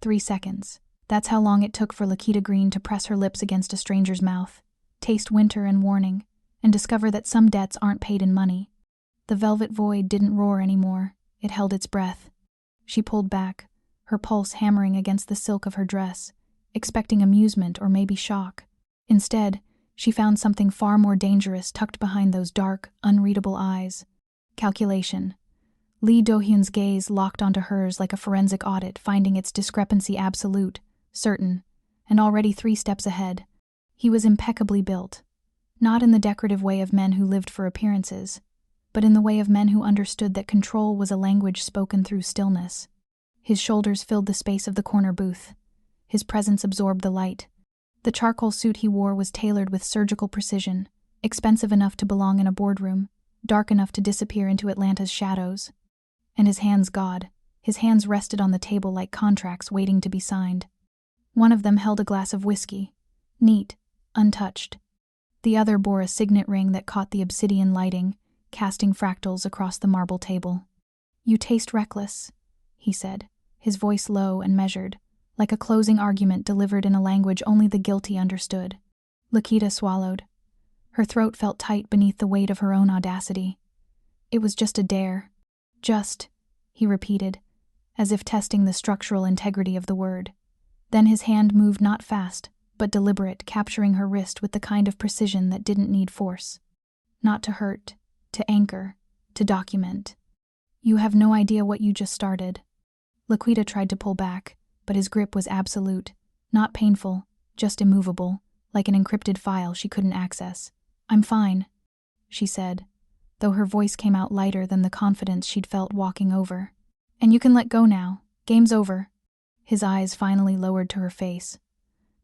3 seconds. That's how long it took for Lakita Green to press her lips against a stranger's mouth, taste winter and warning, and discover that some debts aren't paid in money. The velvet void didn't roar anymore. It held its breath. She pulled back, her pulse hammering against the silk of her dress, expecting amusement or maybe shock. Instead, she found something far more dangerous tucked behind those dark, unreadable eyes. Calculation. Lee Do-hyun's gaze locked onto hers like a forensic audit, finding its discrepancy absolute, certain, and already 3 steps ahead. He was impeccably built. Not in the decorative way of men who lived for appearances, but in the way of men who understood that control was a language spoken through stillness. His shoulders filled the space of the corner booth. His presence absorbed the light. The charcoal suit he wore was tailored with surgical precision, expensive enough to belong in a boardroom, dark enough to disappear into Atlanta's shadows. And his hands, his hands rested on the table like contracts waiting to be signed. One of them held a glass of whiskey, neat, untouched. The other bore a signet ring that caught the obsidian lighting, casting fractals across the marble table. "You taste reckless," he said, his voice low and measured, like a closing argument delivered in a language only the guilty understood. Lakita swallowed. Her throat felt tight beneath the weight of her own audacity. "It was just a dare." "Just," he repeated, as if testing the structural integrity of the word. Then his hand moved not fast, but deliberate, capturing her wrist with the kind of precision that didn't need force. Not to hurt, to anchor, to document. "You have no idea what you just started." Laquita tried to pull back, but his grip was absolute, not painful, just immovable, like an encrypted file she couldn't access. "I'm fine," she said, though her voice came out lighter than the confidence she'd felt walking over. "And you can let go now. Game's over." His eyes finally lowered to her face.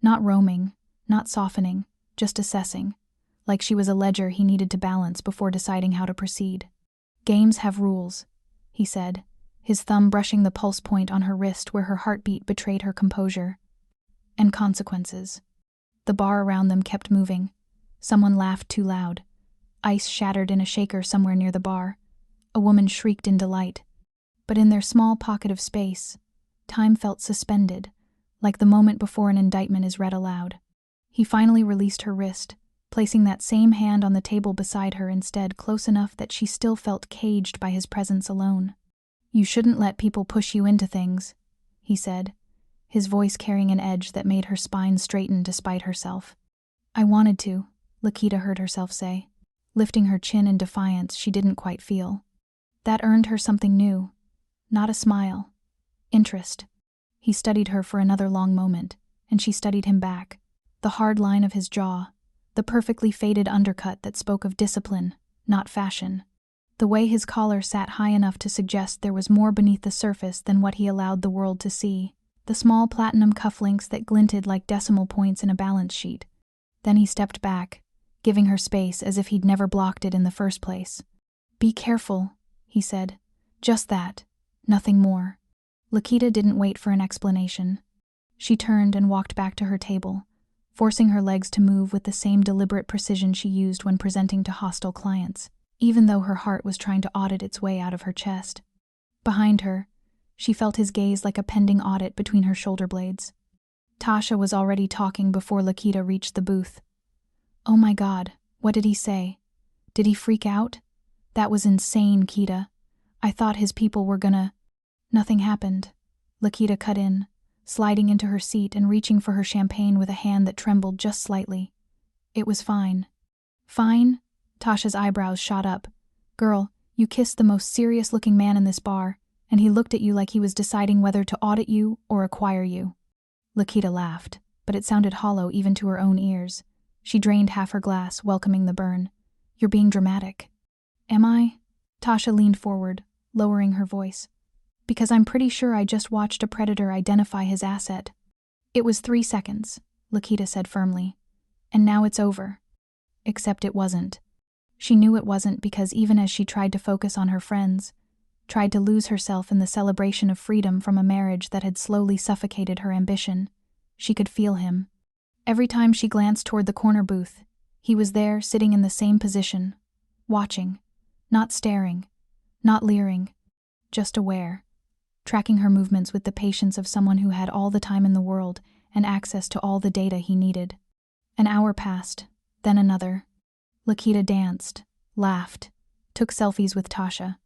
Not roaming, not softening, just assessing, like she was a ledger he needed to balance before deciding how to proceed. "Games have rules," he said, his thumb brushing the pulse point on her wrist where her heartbeat betrayed her composure. "And consequences." The bar around them kept moving. Someone laughed too loud. Ice shattered in a shaker somewhere near the bar. A woman shrieked in delight. But in their small pocket of space, time felt suspended, like the moment before an indictment is read aloud. He finally released her wrist, placing that same hand on the table beside her instead, close enough that she still felt caged by his presence alone. "You shouldn't let people push you into things," he said, his voice carrying an edge that made her spine straighten despite herself. "I wanted to," Lakita heard herself say, lifting her chin in defiance she didn't quite feel. That earned her something new. Not a smile. Interest. He studied her for another long moment, and she studied him back. The hard line of his jaw, the perfectly faded undercut that spoke of discipline, not fashion. The way his collar sat high enough to suggest there was more beneath the surface than what he allowed the world to see. The small platinum cufflinks that glinted like decimal points in a balance sheet. Then he stepped back, giving her space as if he'd never blocked it in the first place. "Be careful," he said. "Just that. Nothing more." Lakita didn't wait for an explanation. She turned and walked back to her table, forcing her legs to move with the same deliberate precision she used when presenting to hostile clients, even though her heart was trying to audit its way out of her chest. Behind her, she felt his gaze like a pending audit between her shoulder blades. Tasha was already talking before Lakita reached the booth. "Oh my God, what did he say? Did he freak out? That was insane, Kita. I thought his people were gonna—" "Nothing happened," Lakita cut in, sliding into her seat and reaching for her champagne with a hand that trembled just slightly. "It was fine." "Fine?" Tasha's eyebrows shot up. "Girl, you kissed the most serious-looking man in this bar, and he looked at you like he was deciding whether to audit you or acquire you." Lakita laughed, but it sounded hollow even to her own ears. She drained half her glass, welcoming the burn. "You're being dramatic." "Am I?" Tasha leaned forward, lowering her voice. "Because I'm pretty sure I just watched a predator identify his asset." "It was 3 seconds," Lakita said firmly. "And now it's over." Except it wasn't. She knew it wasn't because even as she tried to focus on her friends, tried to lose herself in the celebration of freedom from a marriage that had slowly suffocated her ambition, she could feel him. Every time she glanced toward the corner booth, he was there sitting in the same position, watching, not staring, not leering, just aware. tracking her movements with the patience of someone who had all the time in the world and access to all the data he needed. An hour passed, then another. Lakita danced, laughed, took selfies with Tasha,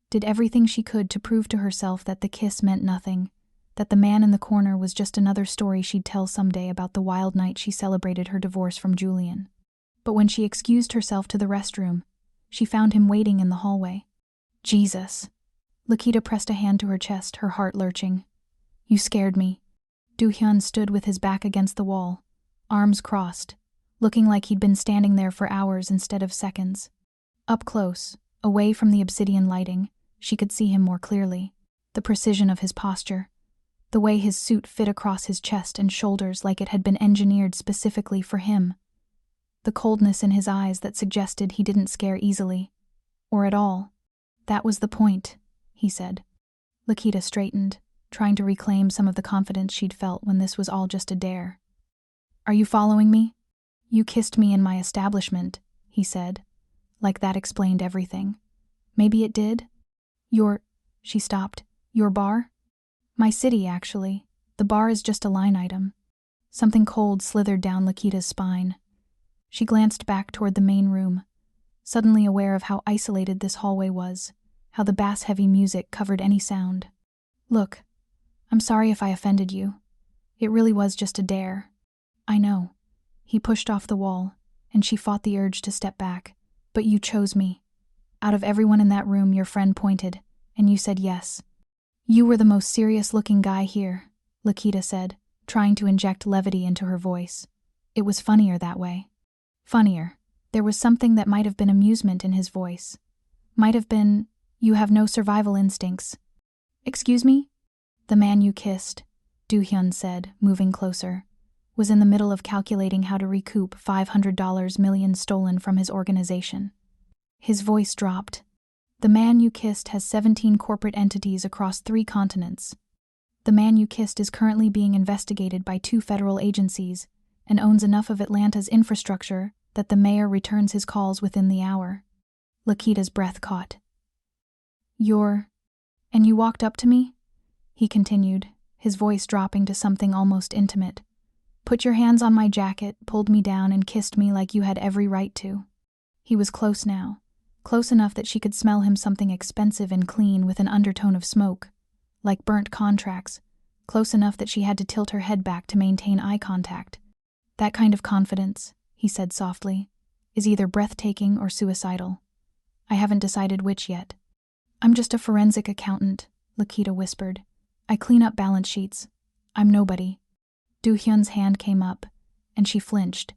did everything she could to prove to herself that the kiss meant nothing, that the man in the corner was just another story she'd tell someday about the wild night she celebrated her divorce from Julian. But when she excused herself to the restroom, she found him waiting in the hallway. Jesus. Lakita pressed a hand to her chest, her heart lurching. You scared me. Do-hyun stood with his back against the wall, arms crossed, looking like he'd been standing there for hours instead of seconds. Up close, away from the obsidian lighting, she could see him more clearly. The precision of his posture, the way his suit fit across his chest and shoulders like it had been engineered specifically for him. The coldness in his eyes that suggested he didn't scare easily, or at all. That was the point, he said. Lakita straightened, trying to reclaim some of the confidence she'd felt when this was all just a dare. Are you following me? You kissed me in my establishment, he said, like that explained everything. Maybe it did? She stopped. Your bar? My city, actually. The bar is just a line item. Something cold slithered down Lakita's spine. She glanced back toward the main room, suddenly aware of how isolated this hallway was, how the bass-heavy music covered any sound. Look, I'm sorry if I offended you. It really was just a dare. I know. He pushed off the wall, and she fought the urge to step back. But you chose me. Out of everyone in that room, your friend pointed, and you said yes. You were the most serious-looking guy here, Lakita said, trying to inject levity into her voice. It was funnier that way. Funnier. There was something that might have been amusement in his voice. Might have been, you have no survival instincts. Excuse me? The man you kissed, Do-hyun said, moving closer, was in the middle of calculating how to recoup $500 million stolen from his organization. His voice dropped. The man you kissed has 17 corporate entities across 3 continents. The man you kissed is currently being investigated by 2 federal agencies and owns enough of Atlanta's infrastructure that the mayor returns his calls within the hour. Lakita's breath caught. And you walked up to me? He continued, his voice dropping to something almost intimate. Put your hands on my jacket, pulled me down, and kissed me like you had every right to. He was close now, close enough that she could smell him something expensive and clean with an undertone of smoke, like burnt contracts, close enough that she had to tilt her head back to maintain eye contact. That kind of confidence, he said softly, is either breathtaking or suicidal. I haven't decided which yet. I'm just a forensic accountant, Lakita whispered. I clean up balance sheets. I'm nobody. Do-hyun's hand came up, and she flinched,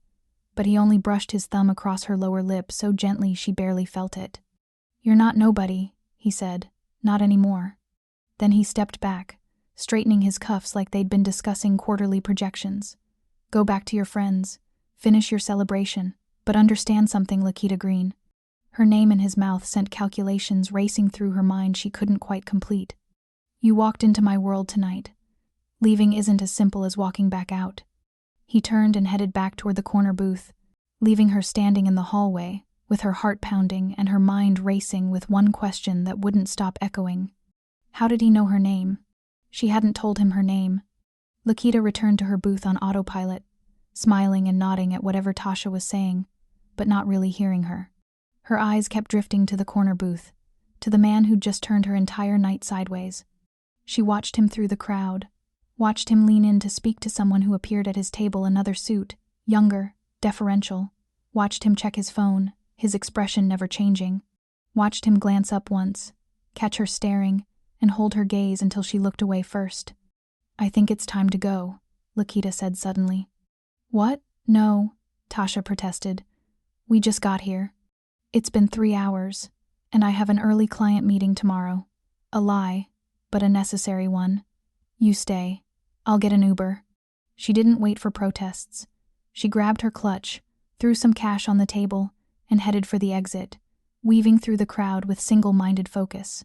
but he only brushed his thumb across her lower lip so gently she barely felt it. You're not nobody, he said, not anymore. Then he stepped back, straightening his cuffs like they'd been discussing quarterly projections. Go back to your friends, finish your celebration, but understand something, Lakita Green. Her name in his mouth sent calculations racing through her mind she couldn't quite complete. You walked into my world tonight. Leaving isn't as simple as walking back out. He turned and headed back toward the corner booth, leaving her standing in the hallway, with her heart pounding and her mind racing with one question that wouldn't stop echoing. How did he know her name? She hadn't told him her name. Lakita returned to her booth on autopilot, smiling and nodding at whatever Tasha was saying, but not really hearing her. Her eyes kept drifting to the corner booth, to the man who'd just turned her entire night sideways. She watched him through the crowd, watched him lean in to speak to someone who appeared at his table, another suit, younger, deferential, watched him check his phone, his expression never changing, watched him glance up once, catch her staring, and hold her gaze until she looked away first. I think it's time to go, Lakita said suddenly. What? No, Tasha protested. We just got here. It's been 3 hours, and I have an early client meeting tomorrow. A lie, but a necessary one. You stay. I'll get an Uber. She didn't wait for protests. She grabbed her clutch, threw some cash on the table, and headed for the exit, weaving through the crowd with single-minded focus.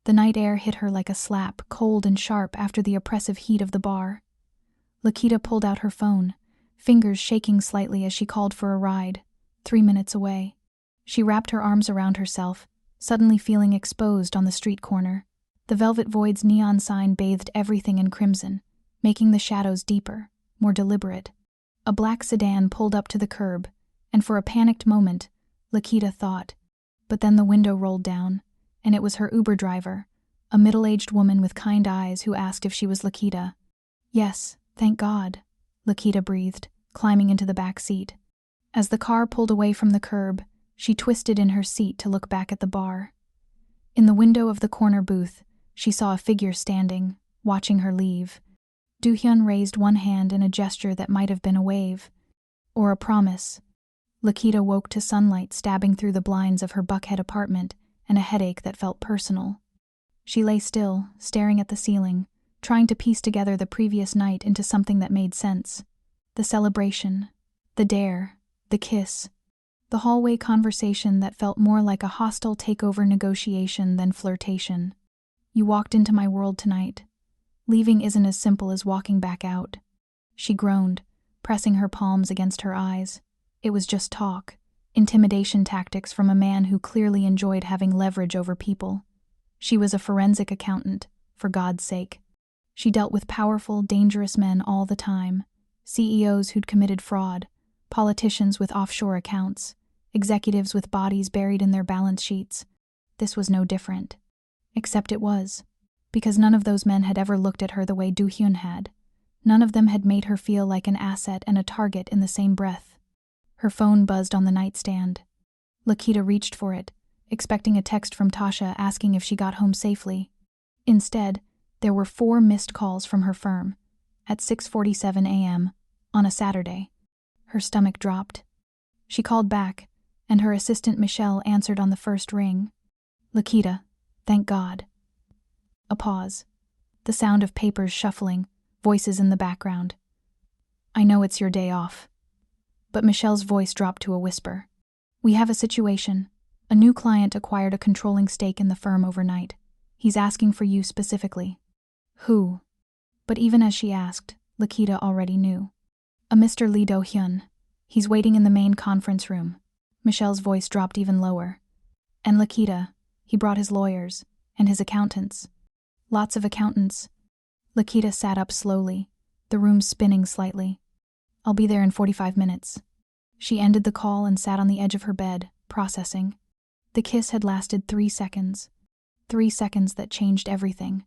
The night air hit her like a slap, cold and sharp after the oppressive heat of the bar. Lakita pulled out her phone, fingers shaking slightly as she called for a ride, 3 minutes away. She wrapped her arms around herself, suddenly feeling exposed on the street corner. The Velvet Void's neon sign bathed everything in crimson, making the shadows deeper, more deliberate. A black sedan pulled up to the curb, and for a panicked moment, Lakita thought. But then the window rolled down, and it was her Uber driver, a middle-aged woman with kind eyes who asked if she was Lakita. "Yes, thank God," Lakita breathed, climbing into the back seat. As the car pulled away from the curb, she twisted in her seat to look back at the bar. In the window of the corner booth, she saw a figure standing, watching her leave. Do-hyun raised one hand in a gesture that might have been a wave, or a promise. Lakita woke to sunlight stabbing through the blinds of her Buckhead apartment and a headache that felt personal. She lay still, staring at the ceiling, trying to piece together the previous night into something that made sense. The celebration, the dare, the kiss, the hallway conversation that felt more like a hostile takeover negotiation than flirtation. "You walked into my world tonight. Leaving isn't as simple as walking back out." She groaned, pressing her palms against her eyes. It was just talk, intimidation tactics from a man who clearly enjoyed having leverage over people. She was a forensic accountant, for God's sake. She dealt with powerful, dangerous men all the time. CEOs who'd committed fraud, politicians with offshore accounts, executives with bodies buried in their balance sheets. This was no different. Except it was. Because none of those men had ever looked at her the way Do-hyun had. None of them had made her feel like an asset and a target in the same breath. Her phone buzzed on the nightstand. Lakita reached for it, expecting a text from Tasha asking if she got home safely. Instead, there were 4 missed calls from her firm, at 6:47 a.m., on a Saturday. Her stomach dropped. She called back, and her assistant Michelle answered on the first ring. "Lakita, thank God." A pause. The sound of papers shuffling, voices in the background. "I know it's your day off." But Michelle's voice dropped to a whisper. "We have a situation. A new client acquired a controlling stake in the firm overnight. He's asking for you specifically." "Who?" But even as she asked, Lakita already knew. "A Mr. Lee Do-hyun. He's waiting in the main conference room." Michelle's voice dropped even lower. "And Lakita, he brought his lawyers, and his accountants. Lots of accountants." Lakita sat up slowly, the room spinning slightly. "I'll be there in 45 minutes. She ended the call and sat on the edge of her bed, processing. The kiss had lasted 3 seconds. 3 seconds that changed everything.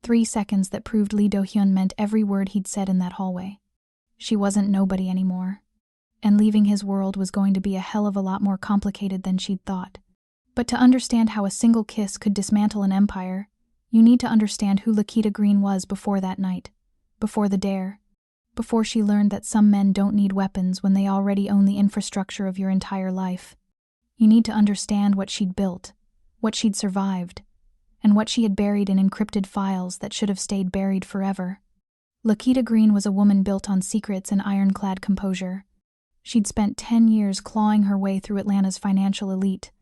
3 seconds that proved Lee Do-hyun meant every word he'd said in that hallway. She wasn't nobody anymore. And leaving his world was going to be a hell of a lot more complicated than she'd thought. But to understand how a single kiss could dismantle an empire, you need to understand who Lakita Green was before that night, before the dare, before she learned that some men don't need weapons when they already own the infrastructure of your entire life. You need to understand what she'd built, what she'd survived, and what she had buried in encrypted files that should have stayed buried forever. Lakita Green was a woman built on secrets and ironclad composure. She'd spent 10 years clawing her way through Atlanta's financial elite,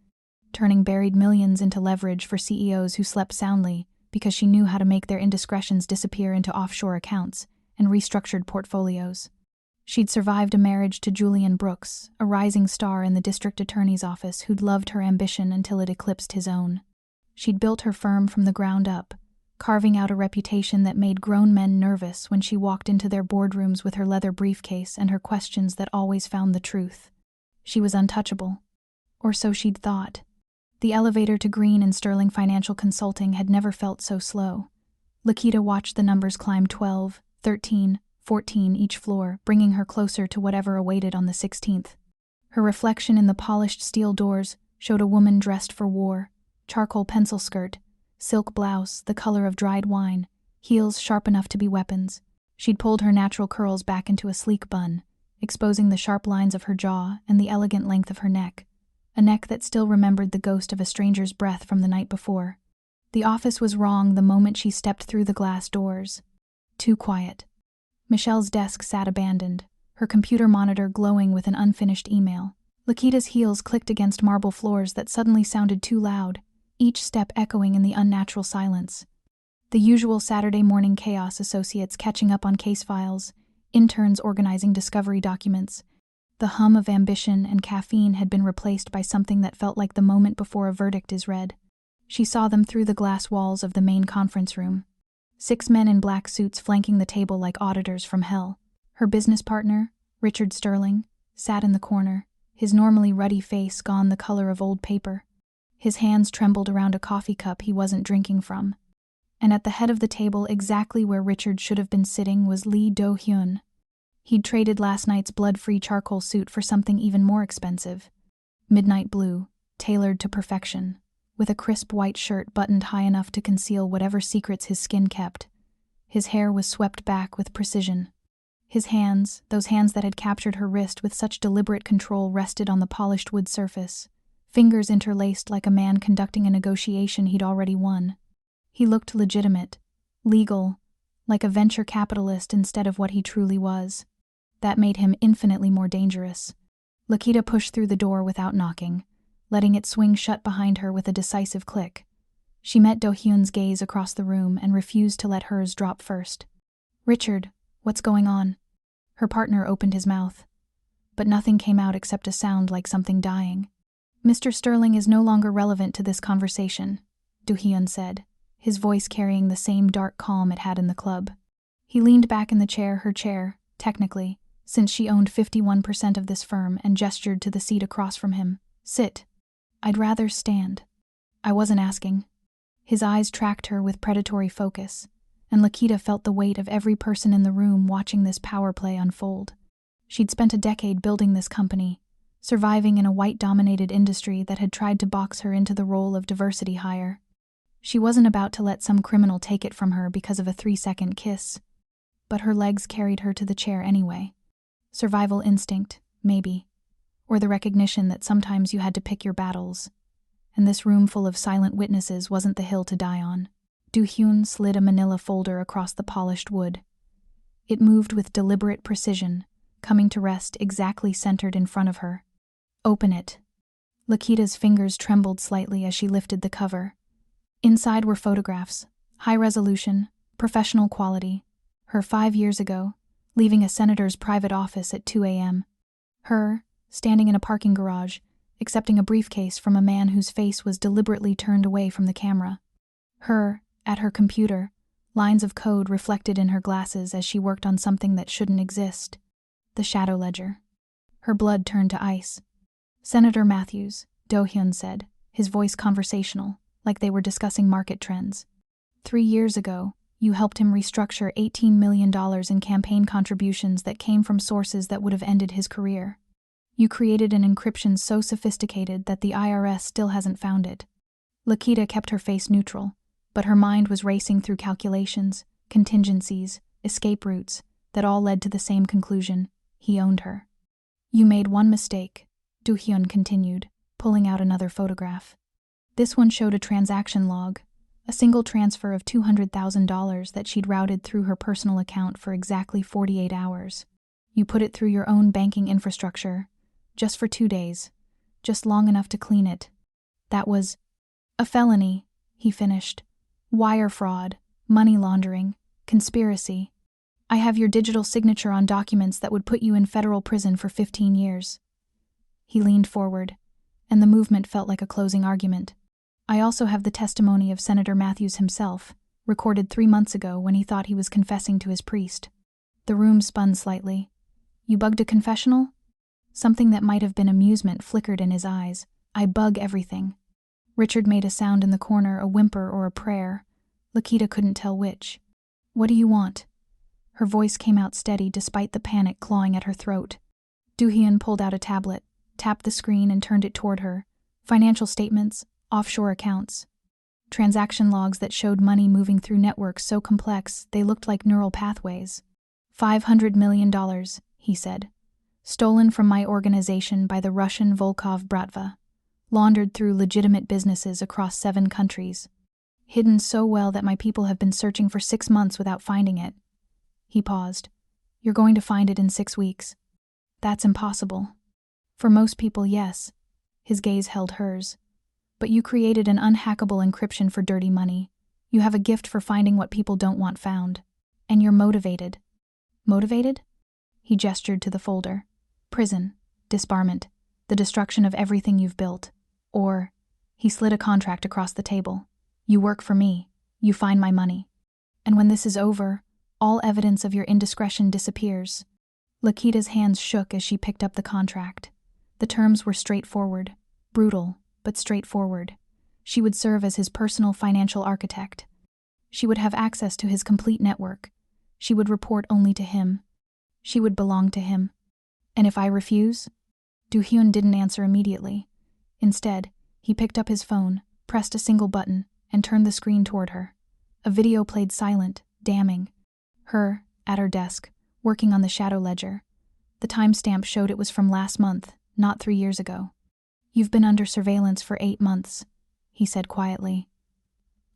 turning buried millions into leverage for CEOs who slept soundly because she knew how to make their indiscretions disappear into offshore accounts and restructured portfolios. She'd survived a marriage to Julian Brooks, a rising star in the district attorney's office who'd loved her ambition until it eclipsed his own. She'd built her firm from the ground up, carving out a reputation that made grown men nervous when she walked into their boardrooms with her leather briefcase and her questions that always found the truth. She was untouchable. Or so she'd thought. The elevator to Green and Sterling Financial Consulting had never felt so slow. Lakita watched the numbers climb 12, 13, 14 each floor, bringing her closer to whatever awaited on the 16th. Her reflection in the polished steel doors showed a woman dressed for war, charcoal pencil skirt, silk blouse the color of dried wine, heels sharp enough to be weapons. She'd pulled her natural curls back into a sleek bun, exposing the sharp lines of her jaw and the elegant length of her neck, a neck that still remembered the ghost of a stranger's breath from the night before. The office was wrong the moment she stepped through the glass doors. Too quiet. Michelle's desk sat abandoned, her computer monitor glowing with an unfinished email. Lakita's heels clicked against marble floors that suddenly sounded too loud, each step echoing in the unnatural silence. The usual Saturday morning chaos: associates catching up on case files, interns organizing discovery documents. The hum of ambition and caffeine had been replaced by something that felt like the moment before a verdict is read. She saw them through the glass walls of the main conference room. 6 men in black suits flanking the table like auditors from hell. Her business partner, Richard Sterling, sat in the corner, his normally ruddy face gone the color of old paper. His hands trembled around a coffee cup he wasn't drinking from. And at the head of the table, exactly where Richard should have been sitting, was Lee Do-hyun. He'd traded last night's blood-free charcoal suit for something even more expensive. Midnight blue, tailored to perfection, with a crisp white shirt buttoned high enough to conceal whatever secrets his skin kept. His hair was swept back with precision. His hands, those hands that had captured her wrist with such deliberate control, rested on the polished wood surface, fingers interlaced like a man conducting a negotiation he'd already won. He looked legitimate, legal, like a venture capitalist instead of what he truly was. That made him infinitely more dangerous. Lakita pushed through the door without knocking, letting it swing shut behind her with a decisive click. She met Do-hyun's gaze across the room and refused to let hers drop first. "Richard, what's going on?" Her partner opened his mouth, but nothing came out except a sound like something dying. "Mr. Sterling is no longer relevant to this conversation," Do-hyun said, his voice carrying the same dark calm it had in the club. He leaned back in the chair, her chair, technically, since she owned 51% of this firm, and gestured to the seat across from him. "Sit." "I'd rather stand." "I wasn't asking." His eyes tracked her with predatory focus, and Lakita felt the weight of every person in the room watching this power play unfold. She'd spent a decade building this company, surviving in a white-dominated industry that had tried to box her into the role of diversity hire. She wasn't about to let some criminal take it from her because of a 3-second kiss. But her legs carried her to the chair anyway. Survival instinct, maybe. Or the recognition that sometimes you had to pick your battles. And this room full of silent witnesses wasn't the hill to die on. Do-hyun slid a manila folder across the polished wood. It moved with deliberate precision, coming to rest exactly centered in front of her. "Open it." Lakita's fingers trembled slightly as she lifted the cover. Inside were photographs, high resolution, professional quality. Her 5 years ago, leaving a senator's private office at 2 a.m. Her, standing in a parking garage, accepting a briefcase from a man whose face was deliberately turned away from the camera. Her, at her computer, lines of code reflected in her glasses as she worked on something that shouldn't exist. The shadow ledger. Her blood turned to ice. "Senator Matthews," Do-hyun said, his voice conversational, like they were discussing market trends. 3 years ago, you helped him restructure $18 million in campaign contributions that came from sources that would have ended his career. You created an encryption so sophisticated that the IRS still hasn't found it. Lakita kept her face neutral, but her mind was racing through calculations, contingencies, escape routes, that all led to the same conclusion: he owned her. "You made one mistake," Do-hyun continued, pulling out another photograph. This one showed a transaction log, a single transfer of $200,000 that she'd routed through her personal account for exactly 48 hours. You put it through your own banking infrastructure, just for 2 days, just long enough to clean it. "That was a felony," he finished. "Wire fraud, money laundering, conspiracy. I have your digital signature on documents that would put you in federal prison for 15 years. He leaned forward, and the movement felt like a closing argument. "I also have the testimony of Senator Matthews himself, recorded 3 months ago when he thought he was confessing to his priest." The room spun slightly. "You bugged a confessional?" Something that might have been amusement flickered in his eyes. "I bug everything." Richard made a sound in the corner, a whimper or a prayer. Lakita couldn't tell which. "What do you want?" Her voice came out steady despite the panic clawing at her throat. Do-hyun pulled out a tablet, tapped the screen and turned it toward her. Financial statements, offshore accounts. Transaction logs that showed money moving through networks so complex they looked like neural pathways. $500 million, he said. "Stolen from my organization by the Russian Volkov Bratva. Laundered through legitimate businesses across 7 countries. Hidden so well that my people have been searching for 6 months without finding it." He paused. "You're going to find it in 6 weeks. That's impossible." "For most people, yes." His gaze held hers. "But you created an unhackable encryption for dirty money. You have a gift for finding what people don't want found. And you're motivated." "Motivated?" He gestured to the folder. "Prison, disbarment, the destruction of everything you've built. Or," He slid a contract across the table. You work for me. You find my money. And when this is over, all evidence of your indiscretion disappears. Lakita's hands shook as she picked up the contract. The terms were straightforward, brutal, but straightforward. She would serve as his personal financial architect. She would have access to his complete network. She would report only to him. She would belong to him. And if I refuse? Do-hyun didn't answer immediately. Instead, he picked up his phone, pressed a single button, and turned the screen toward her. A video played silent, damning. Her, at her desk, working on the shadow ledger. The timestamp showed it was from last month, not 3 years ago. You've been under surveillance for 8 months, he said quietly.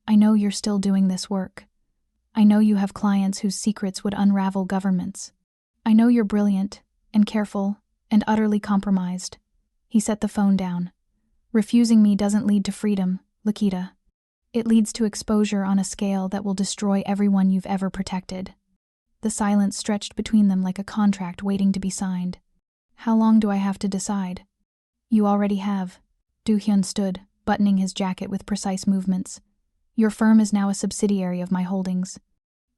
I know you're still doing this work. I know you have clients whose secrets would unravel governments. I know you're brilliant, and careful, and utterly compromised. He set the phone down. Refusing me doesn't lead to freedom, Lakita. It leads to exposure on a scale that will destroy everyone you've ever protected. The silence stretched between them like a contract waiting to be signed. How long do I have to decide? You already have. Do-hyun stood, buttoning his jacket with precise movements. Your firm is now a subsidiary of my holdings.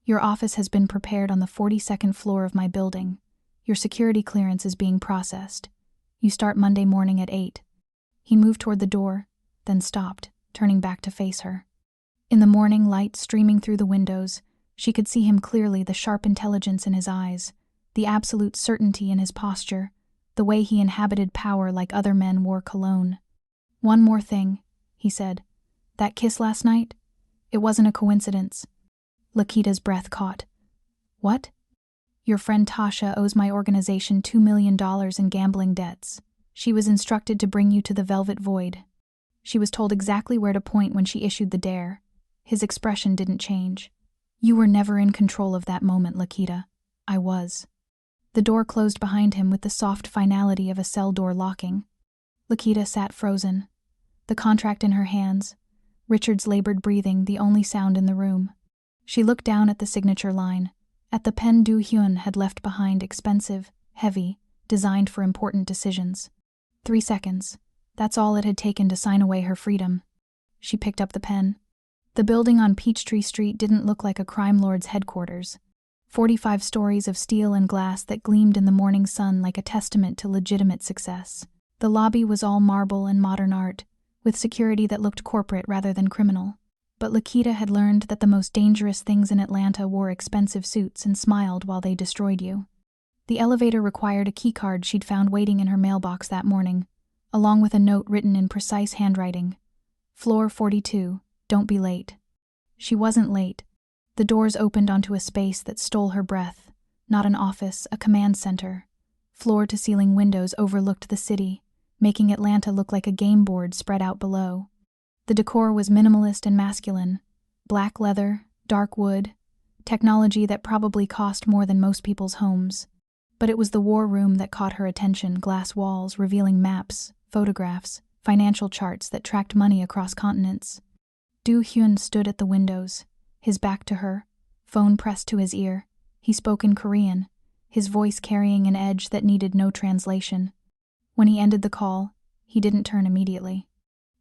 Your office has been prepared on the 42nd floor of my building. Your security clearance is being processed. You start Monday morning at 8. He moved toward the door, then stopped, turning back to face her. In the morning light streaming through the windows, she could see him clearly, the sharp intelligence in his eyes, the absolute certainty in his posture, the way he inhabited power like other men wore cologne. One more thing, he said. That kiss last night? It wasn't a coincidence. Lakita's breath caught. What? Your friend Tasha owes my organization $2 million in gambling debts. She was instructed to bring you to the Velvet Void. She was told exactly where to point when she issued the dare. His expression didn't change. You were never in control of that moment, Lakita. I was. The door closed behind him with the soft finality of a cell door locking. Lakita sat frozen, the contract in her hands, Richard's labored breathing the only sound in the room. She looked down at the signature line, at the pen Do-hyun had left behind, expensive, heavy, designed for important decisions. 3 seconds. That's all it had taken to sign away her freedom. She picked up the pen. The building on Peachtree Street didn't look like a crime lord's headquarters. 45 stories of steel and glass that gleamed in the morning sun like a testament to legitimate success. The lobby was all marble and modern art, with security that looked corporate rather than criminal. But Lakita had learned that the most dangerous things in Atlanta wore expensive suits and smiled while they destroyed you. The elevator required a keycard she'd found waiting in her mailbox that morning, along with a note written in precise handwriting. Floor 42, don't be late. She wasn't late. The doors opened onto a space that stole her breath. Not an office, a command center. Floor-to-ceiling windows overlooked the city, making Atlanta look like a game board spread out below. The decor was minimalist and masculine. Black leather, dark wood, technology that probably cost more than most people's homes. But it was the war room that caught her attention, glass walls revealing maps, photographs, financial charts that tracked money across continents. Do-hyun stood at the windows, his back to her, phone pressed to his ear. He spoke in Korean, his voice carrying an edge that needed no translation. When he ended the call, he didn't turn immediately.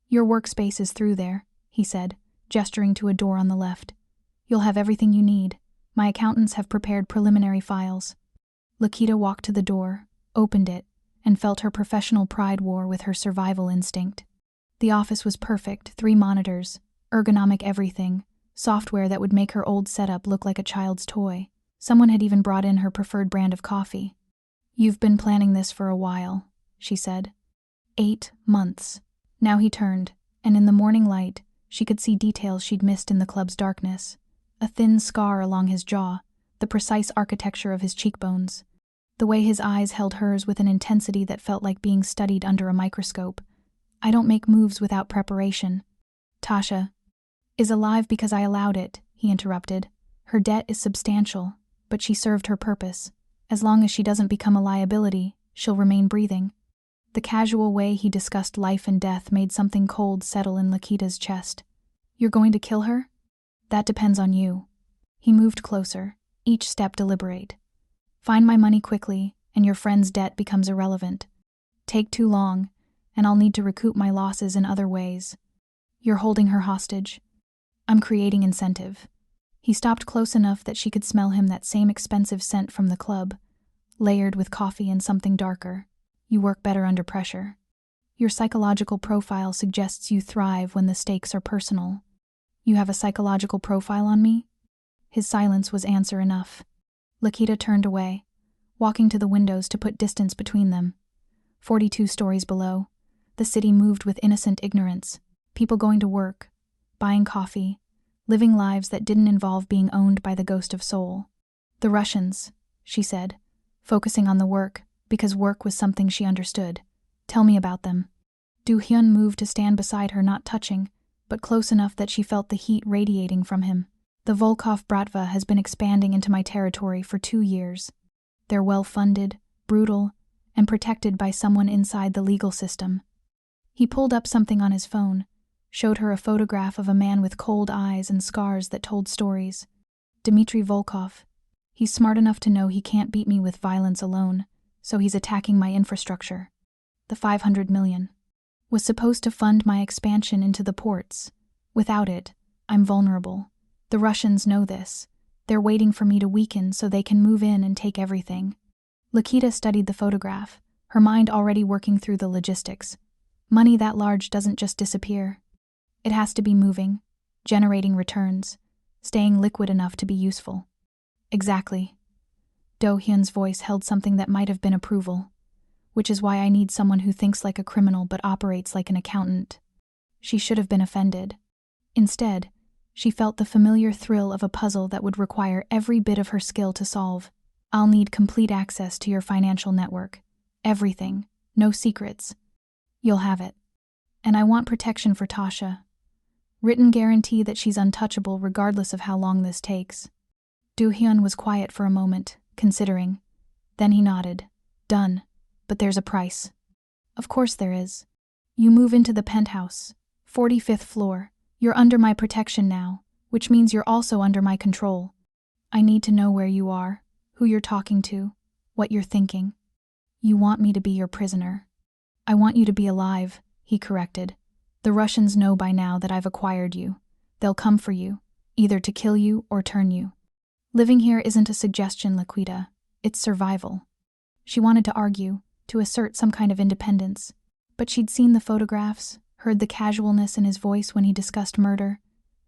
Your workspace is through there, he said, gesturing to a door on the left. You'll have everything you need. My accountants have prepared preliminary files. Lakita walked to the door, opened it, and felt her professional pride war with her survival instinct. The office was perfect, 3 monitors, ergonomic everything, software that would make her old setup look like a child's toy. Someone had even brought in her preferred brand of coffee. You've been planning this for a while, she said. 8 months. Now he turned, and in the morning light, she could see details she'd missed in the club's darkness. A thin scar along his jaw, the precise architecture of his cheekbones, the way his eyes held hers with an intensity that felt like being studied under a microscope. I don't make moves without preparation. Tasha is alive because I allowed it, he interrupted. Her debt is substantial, but she served her purpose. As long as she doesn't become a liability, she'll remain breathing. The casual way he discussed life and death made something cold settle in Lakita's chest. You're going to kill her? That depends on you. He moved closer, each step deliberate. Find my money quickly, and your friend's debt becomes irrelevant. Take too long, and I'll need to recoup my losses in other ways. You're holding her hostage. I'm creating incentive. He stopped close enough that she could smell him that same expensive scent from the club, layered with coffee and something darker. You work better under pressure. Your psychological profile suggests you thrive when the stakes are personal. You have a psychological profile on me? His silence was answer enough. Lakita turned away, walking to the windows to put distance between them. 42 stories below, the city moved with innocent ignorance. People going to work, buying coffee, living lives that didn't involve being owned by the ghost of Seoul. The Russians, she said, focusing on the work, because work was something she understood. Tell me about them. Do-hyun moved to stand beside her, not touching, but close enough that she felt the heat radiating from him. The Volkov Bratva has been expanding into my territory for 2 years. They're well-funded, brutal, and protected by someone inside the legal system. He pulled up something on his phone, showed her a photograph of a man with cold eyes and scars that told stories. Dmitry Volkov. He's smart enough to know he can't beat me with violence alone, so he's attacking my infrastructure. The 500 million was supposed to fund my expansion into the ports. Without it, I'm vulnerable. The Russians know this. They're waiting for me to weaken so they can move in and take everything. Lakita studied the photograph, her mind already working through the logistics. Money that large doesn't just disappear. It has to be moving, generating returns, staying liquid enough to be useful. Exactly. Do-hyun's voice held something that might have been approval, which is why I need someone who thinks like a criminal but operates like an accountant. She should have been offended. Instead, she felt the familiar thrill of a puzzle that would require every bit of her skill to solve. I'll need complete access to your financial network. Everything. No secrets. You'll have it. And I want protection for Tasha. Written guarantee that she's untouchable regardless of how long this takes. Do-hyun was quiet for a moment, considering. Then he nodded. Done. But there's a price. Of course there is. You move into the penthouse, 45th floor. You're under my protection now, which means you're also under my control. I need to know where you are, who you're talking to, what you're thinking. You want me to be your prisoner. I want you to be alive, he corrected. The Russians know by now that I've acquired you. They'll come for you, either to kill you or turn you. Living here isn't a suggestion, Laquita. It's survival. She wanted to argue, to assert some kind of independence, but she'd seen the photographs, heard the casualness in his voice when he discussed murder.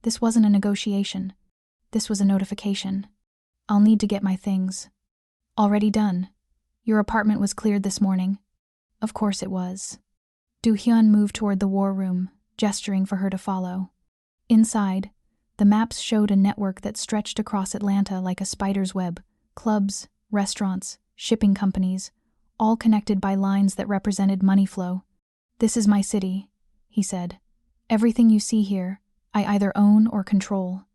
This wasn't a negotiation. This was a notification. I'll need to get my things. Already done. Your apartment was cleared this morning. Of course it was. Do-hyun moved toward the war room, gesturing for her to follow. Inside, the maps showed a network that stretched across Atlanta like a spider's web. Clubs, restaurants, shipping companies, all connected by lines that represented money flow. This is my city, he said. Everything you see here, I either own or control.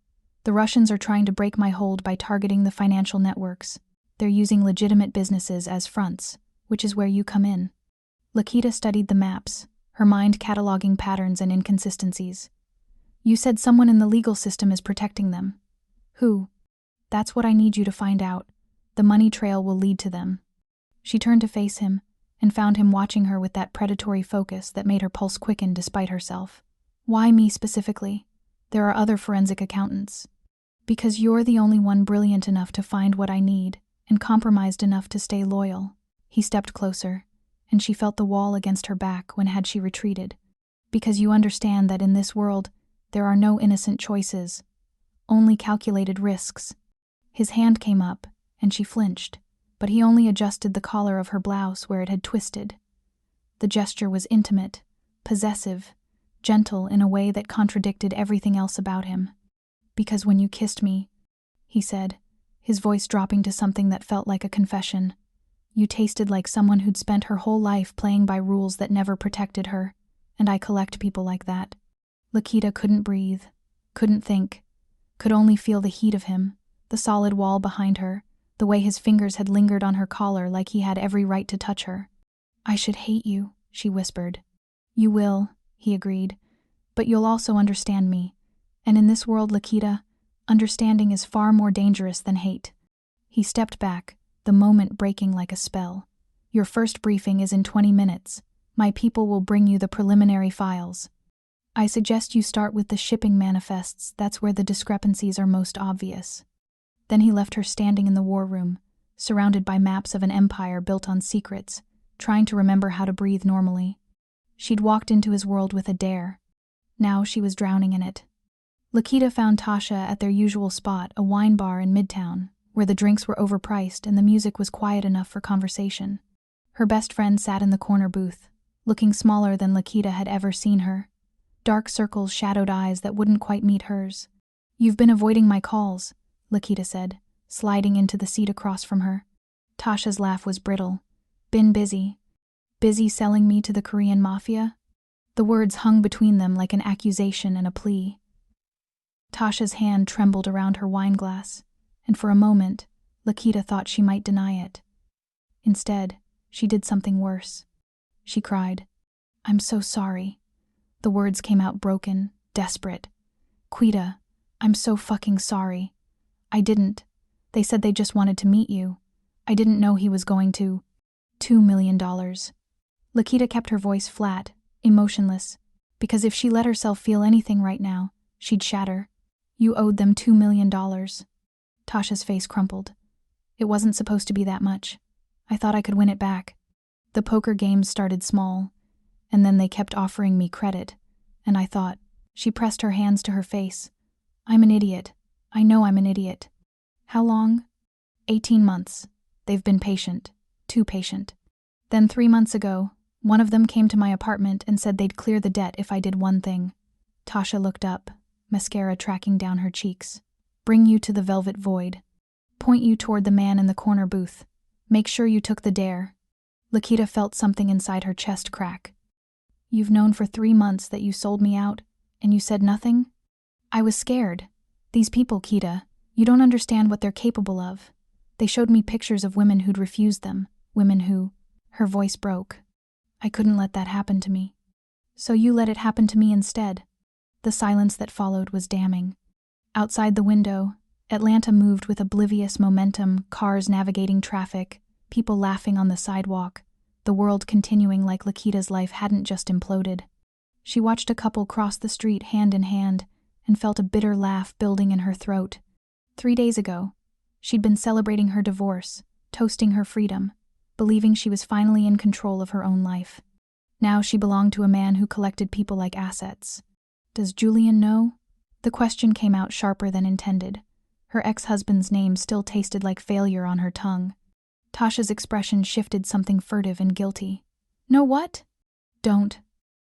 The Russians are trying to break my hold by targeting the financial networks. They're using legitimate businesses as fronts, which is where you come in. Lakita studied the maps, her mind cataloging patterns and inconsistencies. You said someone in the legal system is protecting them. Who? That's what I need you to find out. The money trail will lead to them. She turned to face him, and found him watching her with that predatory focus that made her pulse quicken despite herself. Why me specifically? There are other forensic accountants. Because you're the only one brilliant enough to find what I need, and compromised enough to stay loyal. He stepped closer, and she felt the wall against her back when had she retreated. Because you understand that in this world, there are no innocent choices, only calculated risks. His hand came up, and she flinched, but he only adjusted the collar of her blouse where it had twisted. The gesture was intimate, possessive, gentle in a way that contradicted everything else about him. Because when you kissed me, he said, his voice dropping to something that felt like a confession, you tasted like someone who'd spent her whole life playing by rules that never protected her, and I collect people like that. Lakita couldn't breathe, couldn't think, could only feel the heat of him, the solid wall behind her, the way his fingers had lingered on her collar like he had every right to touch her. I should hate you, she whispered. You will, he agreed, but you'll also understand me. And in this world, Lakita, understanding is far more dangerous than hate. He stepped back, the moment breaking like a spell. Your first briefing is in 20 minutes. My people will bring you the preliminary files. I suggest you start with the shipping manifests, that's where the discrepancies are most obvious. Then he left her standing in the war room, surrounded by maps of an empire built on secrets, trying to remember how to breathe normally. She'd walked into his world with a dare. Now she was drowning in it. Lakita found Tasha at their usual spot, a wine bar in Midtown, where the drinks were overpriced and the music was quiet enough for conversation. Her best friend sat in the corner booth, looking smaller than Lakita had ever seen her. Dark circles shadowed eyes that wouldn't quite meet hers. "You've been avoiding my calls," Lakita said, sliding into the seat across from her. Tasha's laugh was brittle. "Been busy. Busy selling me to the Korean mafia?" The words hung between them like an accusation and a plea. Tasha's hand trembled around her wineglass, and for a moment, Lakita thought she might deny it. Instead, she did something worse. She cried, "I'm so sorry." The words came out broken, desperate. "Quita, I'm so fucking sorry. I didn't. They said they just wanted to meet you. I didn't know he was going to. $2 million. Lakita kept her voice flat, emotionless, because if she let herself feel anything right now, she'd shatter. "You owed them $2 million. Tasha's face crumpled. "It wasn't supposed to be that much. I thought I could win it back. The poker games started small, and then they kept offering me credit, and I thought." She pressed her hands to her face. "I'm an idiot. I know I'm an idiot." "How long?" 18 months. They've been patient. Too patient. Then 3 months ago, one of them came to my apartment and said they'd clear the debt if I did one thing." Tasha looked up, mascara tracking down her cheeks. "Bring you to the velvet void. Point you toward the man in the corner booth. Make sure you took the dare." Lakita felt something inside her chest crack. "You've known for 3 months that you sold me out, and you said nothing?" "I was scared. These people, Kita, you don't understand what they're capable of. They showed me pictures of women who'd refused them, women who..." Her voice broke. "I couldn't let that happen to me. So you let it happen to me instead." The silence that followed was damning. Outside the window, Atlanta moved with oblivious momentum, cars navigating traffic, people laughing on the sidewalk, the world continuing like Lakita's life hadn't just imploded. She watched a couple cross the street hand in hand and felt a bitter laugh building in her throat. 3 days ago, she'd been celebrating her divorce, toasting her freedom, believing she was finally in control of her own life. Now she belonged to a man who collected people like assets. Does Julian know? The question came out sharper than intended. Her ex-husband's name still tasted like failure on her tongue. Tasha's expression shifted something furtive and guilty. "Know what?" "Don't."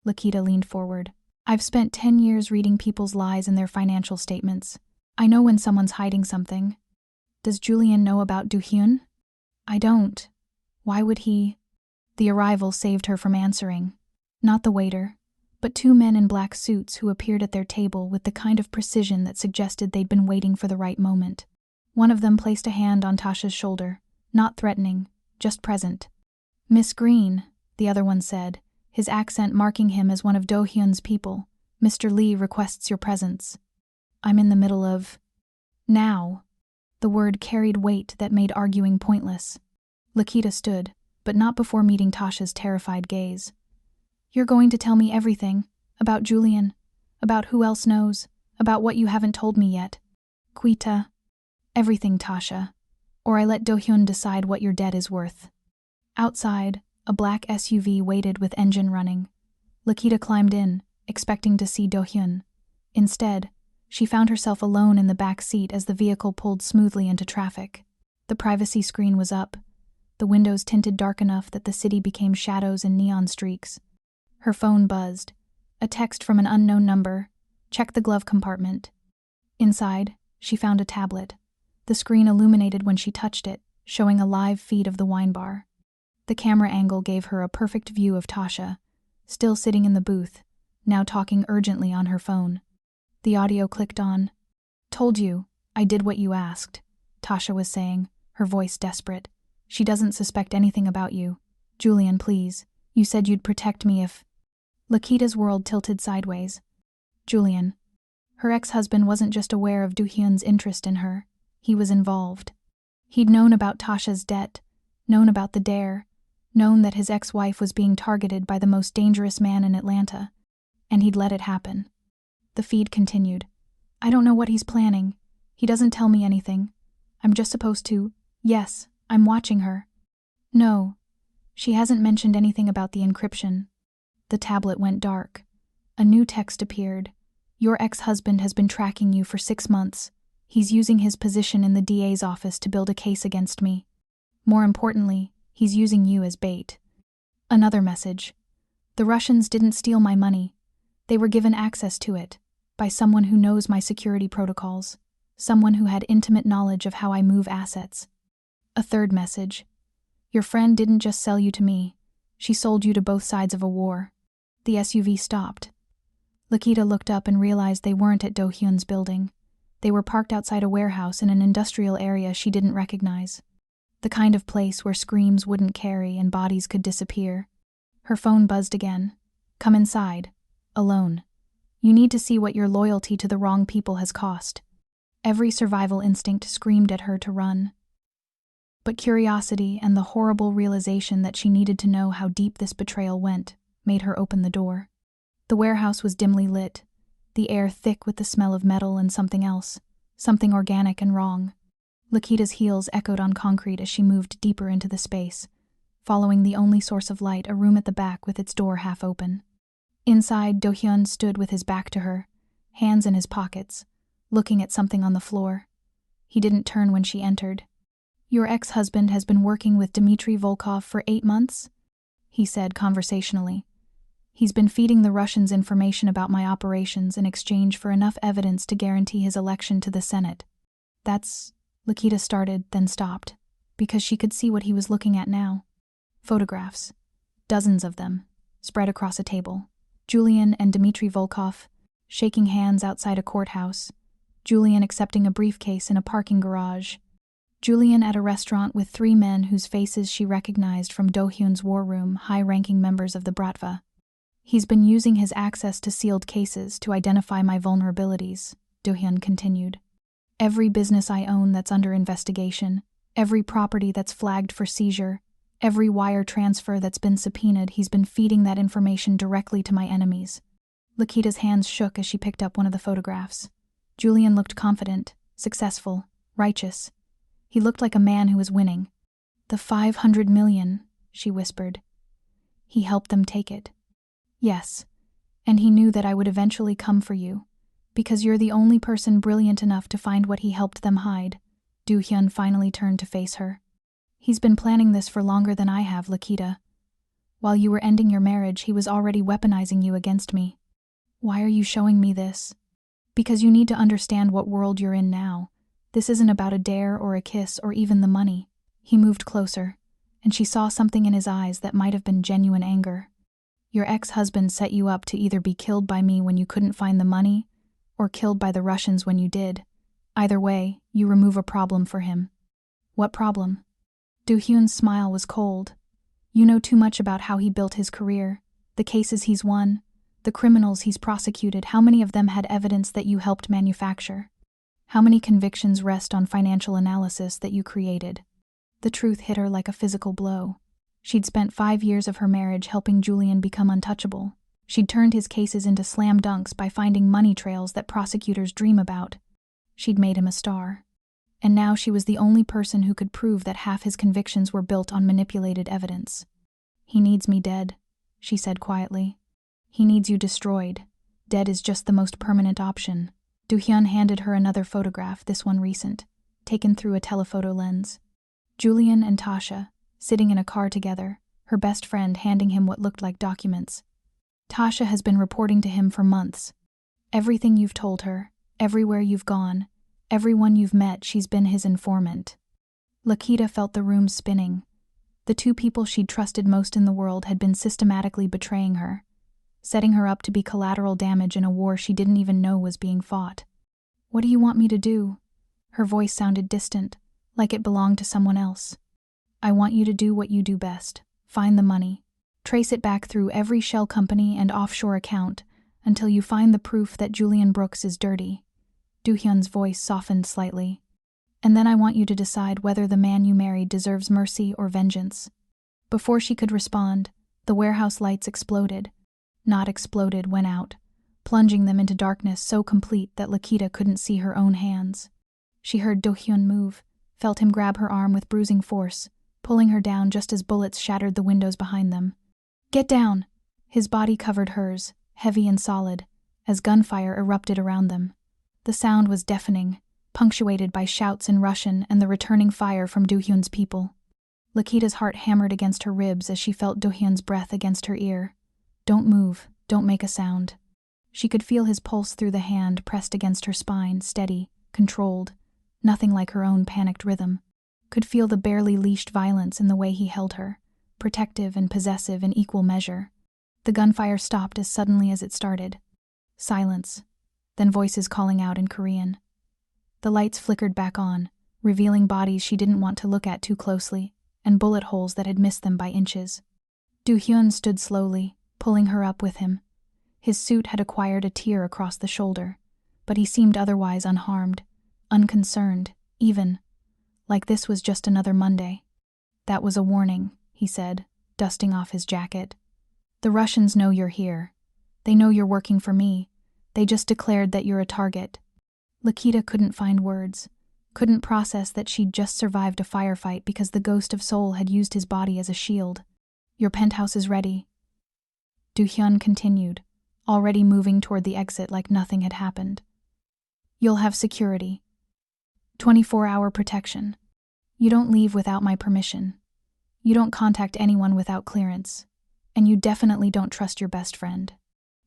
Lakita leaned forward. "I've spent 10 years reading people's lies in their financial statements. I know when someone's hiding something. Does Julian know about Do-hyun?" "I don't. Why would he?" The arrival saved her from answering. Not the waiter, but 2 men in black suits who appeared at their table with the kind of precision that suggested they'd been waiting for the right moment. One of them placed a hand on Tasha's shoulder, not threatening, just present. "Miss Green," the other one said, his accent marking him as one of Do-hyun's people. "Mr. Lee requests your presence." "I'm in the middle of..." "Now." The word carried weight that made arguing pointless. Lakita stood, but not before meeting Tasha's terrified gaze. "You're going to tell me everything, about Julian, about who else knows, about what you haven't told me yet." "Quita." "Everything, Tasha, or I let Do-hyun decide what your debt is worth." Outside, a black SUV waited with engine running. Lakita climbed in, expecting to see Do-hyun. Instead, she found herself alone in the back seat as the vehicle pulled smoothly into traffic. The privacy screen was up, the windows tinted dark enough that the city became shadows and neon streaks. Her phone buzzed. A text from an unknown number. "Check the glove compartment." Inside, she found a tablet. The screen illuminated when she touched it, showing a live feed of the wine bar. The camera angle gave her a perfect view of Tasha, still sitting in the booth, now talking urgently on her phone. The audio clicked on. "Told you, I did what you asked," Tasha was saying, her voice desperate. "She doesn't suspect anything about you. Julian, please. You said you'd protect me if..." Lakita's world tilted sideways. Julian. Her ex-husband wasn't just aware of Do-hyun's interest in her. He was involved. He'd known about Tasha's debt, known about the dare, known that his ex-wife was being targeted by the most dangerous man in Atlanta. And he'd let it happen. The feed continued. I don't know what he's planning. He doesn't tell me anything. I'm just supposed to. Yes, I'm watching her. No. She hasn't mentioned anything about the encryption. The tablet went dark. A new text appeared. Your ex-husband has been tracking you for 6 months. He's using his position in the DA's office to build a case against me. More importantly, he's using you as bait. Another message. The Russians didn't steal my money. They were given access to it by someone who knows my security protocols, someone who had intimate knowledge of how I move assets. A third message. Your friend didn't just sell you to me. She sold you to both sides of a war. The SUV stopped. Lakita looked up and realized they weren't at Do-hyun's building. They were parked outside a warehouse in an industrial area she didn't recognize. The kind of place where screams wouldn't carry and bodies could disappear. Her phone buzzed again. Come inside. Alone. You need to see what your loyalty to the wrong people has cost. Every survival instinct screamed at her to run. But curiosity and the horrible realization that she needed to know how deep this betrayal went made her open the door. The warehouse was dimly lit, the air thick with the smell of metal and something else, something organic and wrong. Lakita's heels echoed on concrete as she moved deeper into the space, following the only source of light, a room at the back with its door half open. Inside, Do-hyun stood with his back to her, hands in his pockets, looking at something on the floor. He didn't turn when she entered. Your ex-husband has been working with Dmitry Volkov for 8 months? He said conversationally. He's been feeding the Russians information about my operations in exchange for enough evidence to guarantee his election to the Senate. That's... Lakita started, then stopped, because she could see what he was looking at now. Photographs. Dozens of them, spread across a table. Julian and Dmitry Volkov, shaking hands outside a courthouse. Julian accepting a briefcase in a parking garage. Julian at a restaurant with 3 men whose faces she recognized from Do-hyun's war room, high-ranking members of the Bratva. He's been using his access to sealed cases to identify my vulnerabilities, Do-hyun continued. Every business I own that's under investigation, every property that's flagged for seizure, every wire transfer that's been subpoenaed, he's been feeding that information directly to my enemies. Lakita's hands shook as she picked up one of the photographs. Julian looked confident, successful, righteous. He looked like a man who was winning. The 500 million, she whispered. He helped them take it. Yes, and he knew that I would eventually come for you, because you're the only person brilliant enough to find what he helped them hide. Do-hyun finally turned to face her. He's been planning this for longer than I have, Lakita. While you were ending your marriage, he was already weaponizing you against me. Why are you showing me this? Because you need to understand what world you're in now. This isn't about a dare or a kiss or even the money. He moved closer, and she saw something in his eyes that might have been genuine anger. Your ex-husband set you up to either be killed by me when you couldn't find the money, or killed by the Russians when you did. Either way, you remove a problem for him. What problem? Do-hyun's smile was cold. You know too much about how he built his career, the cases he's won, the criminals he's prosecuted. How many of them had evidence that you helped manufacture? How many convictions rest on financial analysis that you created? The truth hit her like a physical blow. She'd spent 5 years of her marriage helping Julian become untouchable. She'd turned his cases into slam dunks by finding money trails that prosecutors dream about. She'd made him a star. And now she was the only person who could prove that half his convictions were built on manipulated evidence. He needs me dead, she said quietly. He needs you destroyed. Dead is just the most permanent option. Do-hyun handed her another photograph, this one recent, taken through a telephoto lens. Julian and Tasha, sitting in a car together, her best friend handing him what looked like documents. Tasha has been reporting to him for months. Everything you've told her, everywhere you've gone, everyone you've met, she's been his informant. Lakita felt the room spinning. The 2 people she'd trusted most in the world had been systematically betraying her, setting her up to be collateral damage in a war she didn't even know was being fought. What do you want me to do? Her voice sounded distant, like it belonged to someone else. I want you to do what you do best. Find the money. Trace it back through every shell company and offshore account until you find the proof that Julian Brooks is dirty. Do-hyun's voice softened slightly. And then I want you to decide whether the man you married deserves mercy or vengeance. Before she could respond, the warehouse lights exploded. Not exploded, went out. plunging them into darkness so complete that Lakita couldn't see her own hands. She heard Do-hyun move, felt him grab her arm with bruising force, pulling her down just as bullets shattered the windows behind them. "Get down!" His body covered hers, heavy and solid, as gunfire erupted around them. The sound was deafening, punctuated by shouts in Russian and the returning fire from Do-hyun's people. Lakita's heart hammered against her ribs as she felt Do-hyun's breath against her ear. "Don't move, don't make a sound." She could feel his pulse through the hand pressed against her spine, steady, controlled, nothing like her own panicked rhythm. Could feel the barely leashed violence in the way he held her, protective and possessive in equal measure. The gunfire stopped as suddenly as it started. Silence, then voices calling out in Korean. The lights flickered back on, revealing bodies she didn't want to look at too closely, and bullet holes that had missed them by inches. Do-hyun stood slowly, pulling her up with him. His suit had acquired a tear across the shoulder, but he seemed otherwise unharmed, unconcerned, even, like this was just another Monday. "That was a warning," he said, dusting off his jacket. "The Russians know you're here. They know you're working for me. They just declared that you're a target." Lakita couldn't find words, couldn't process that she'd just survived a firefight because the ghost of Seoul had used his body as a shield. "Your penthouse is ready." Do-hyun continued, already moving toward the exit like nothing had happened. "You'll have security. 24-hour protection. You don't leave without my permission. You don't contact anyone without clearance. And you definitely don't trust your best friend."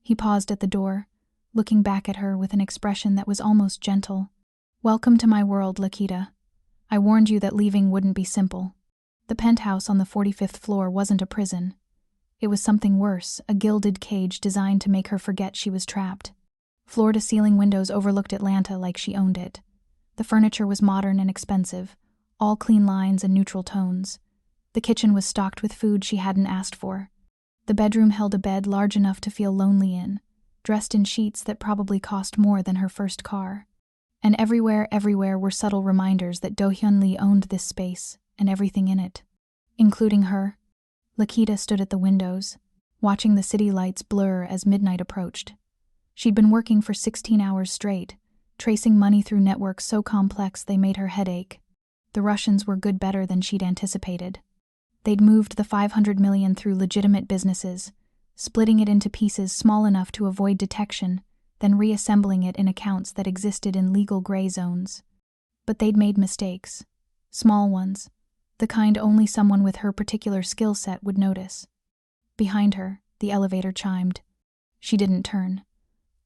He paused at the door, looking back at her with an expression that was almost gentle. "Welcome to my world, Lakita. I warned you that leaving wouldn't be simple." The penthouse on the 45th floor wasn't a prison. It was something worse, a gilded cage designed to make her forget she was trapped. Floor-to-ceiling windows overlooked Atlanta like she owned it. The furniture was modern and expensive, all clean lines and neutral tones. The kitchen was stocked with food she hadn't asked for. The bedroom held a bed large enough to feel lonely in, dressed in sheets that probably cost more than her first car. And everywhere were subtle reminders that Do-hyun Lee owned this space and everything in it, including her. Lakita stood at the windows, watching the city lights blur as midnight approached. She'd been working for 16 hours straight, tracing money through networks so complex they made her head ache. The Russians were good better than she'd anticipated. They'd moved the $500 million through legitimate businesses, splitting it into pieces small enough to avoid detection, then reassembling it in accounts that existed in legal gray zones. But they'd made mistakes. Small ones, the kind only someone with her particular skill set would notice. Behind her, the elevator chimed. She didn't turn.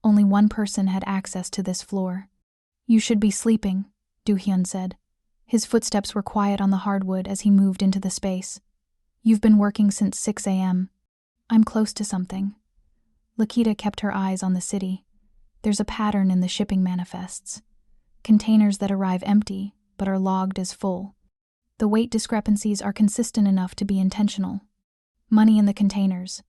Only one person had access to this floor. "You should be sleeping," Do-hyun said. His footsteps were quiet on the hardwood as he moved into the space. "You've been working since 6 a.m. I'm close to something." Lakita kept her eyes on the city. There's a pattern in the shipping manifests. Containers that arrive empty, but are logged as full. The weight discrepancies are consistent enough to be intentional. Money in the containers.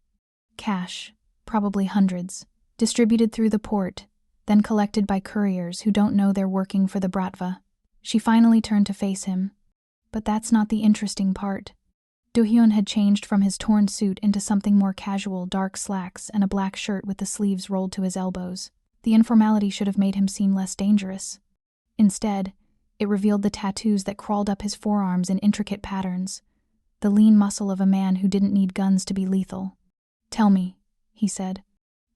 Cash, probably hundreds, distributed through the port, then collected by couriers who don't know they're working for the Bratva. She finally turned to face him. But that's not the interesting part. Do-hyun had changed from his torn suit into something more casual, dark slacks and a black shirt with the sleeves rolled to his elbows. The informality should have made him seem less dangerous. Instead, it revealed the tattoos that crawled up his forearms in intricate patterns, the lean muscle of a man who didn't need guns to be lethal. "Tell me," he said.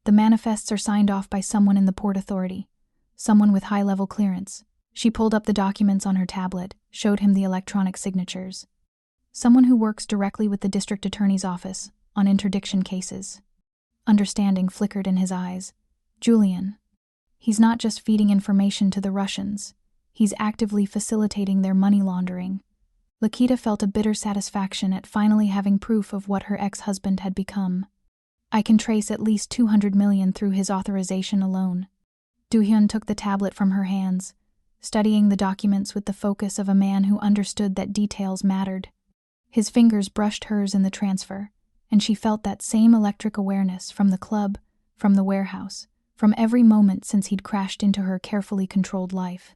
"The manifests are signed off by someone in the Port Authority, someone with high-level clearance." She pulled up the documents on her tablet, showed him the electronic signatures. "Someone who works directly with the district attorney's office on interdiction cases." Understanding flickered in his eyes. "Julian. He's not just feeding information to the Russians. He's actively facilitating their money laundering." Lakita felt a bitter satisfaction at finally having proof of what her ex-husband had become. "I can trace at least 200 million through his authorization alone." Do-hyun took the tablet from her hands, studying the documents with the focus of a man who understood that details mattered. His fingers brushed hers in the transfer, and she felt that same electric awareness from the club, from the warehouse, from every moment since he'd crashed into her carefully controlled life.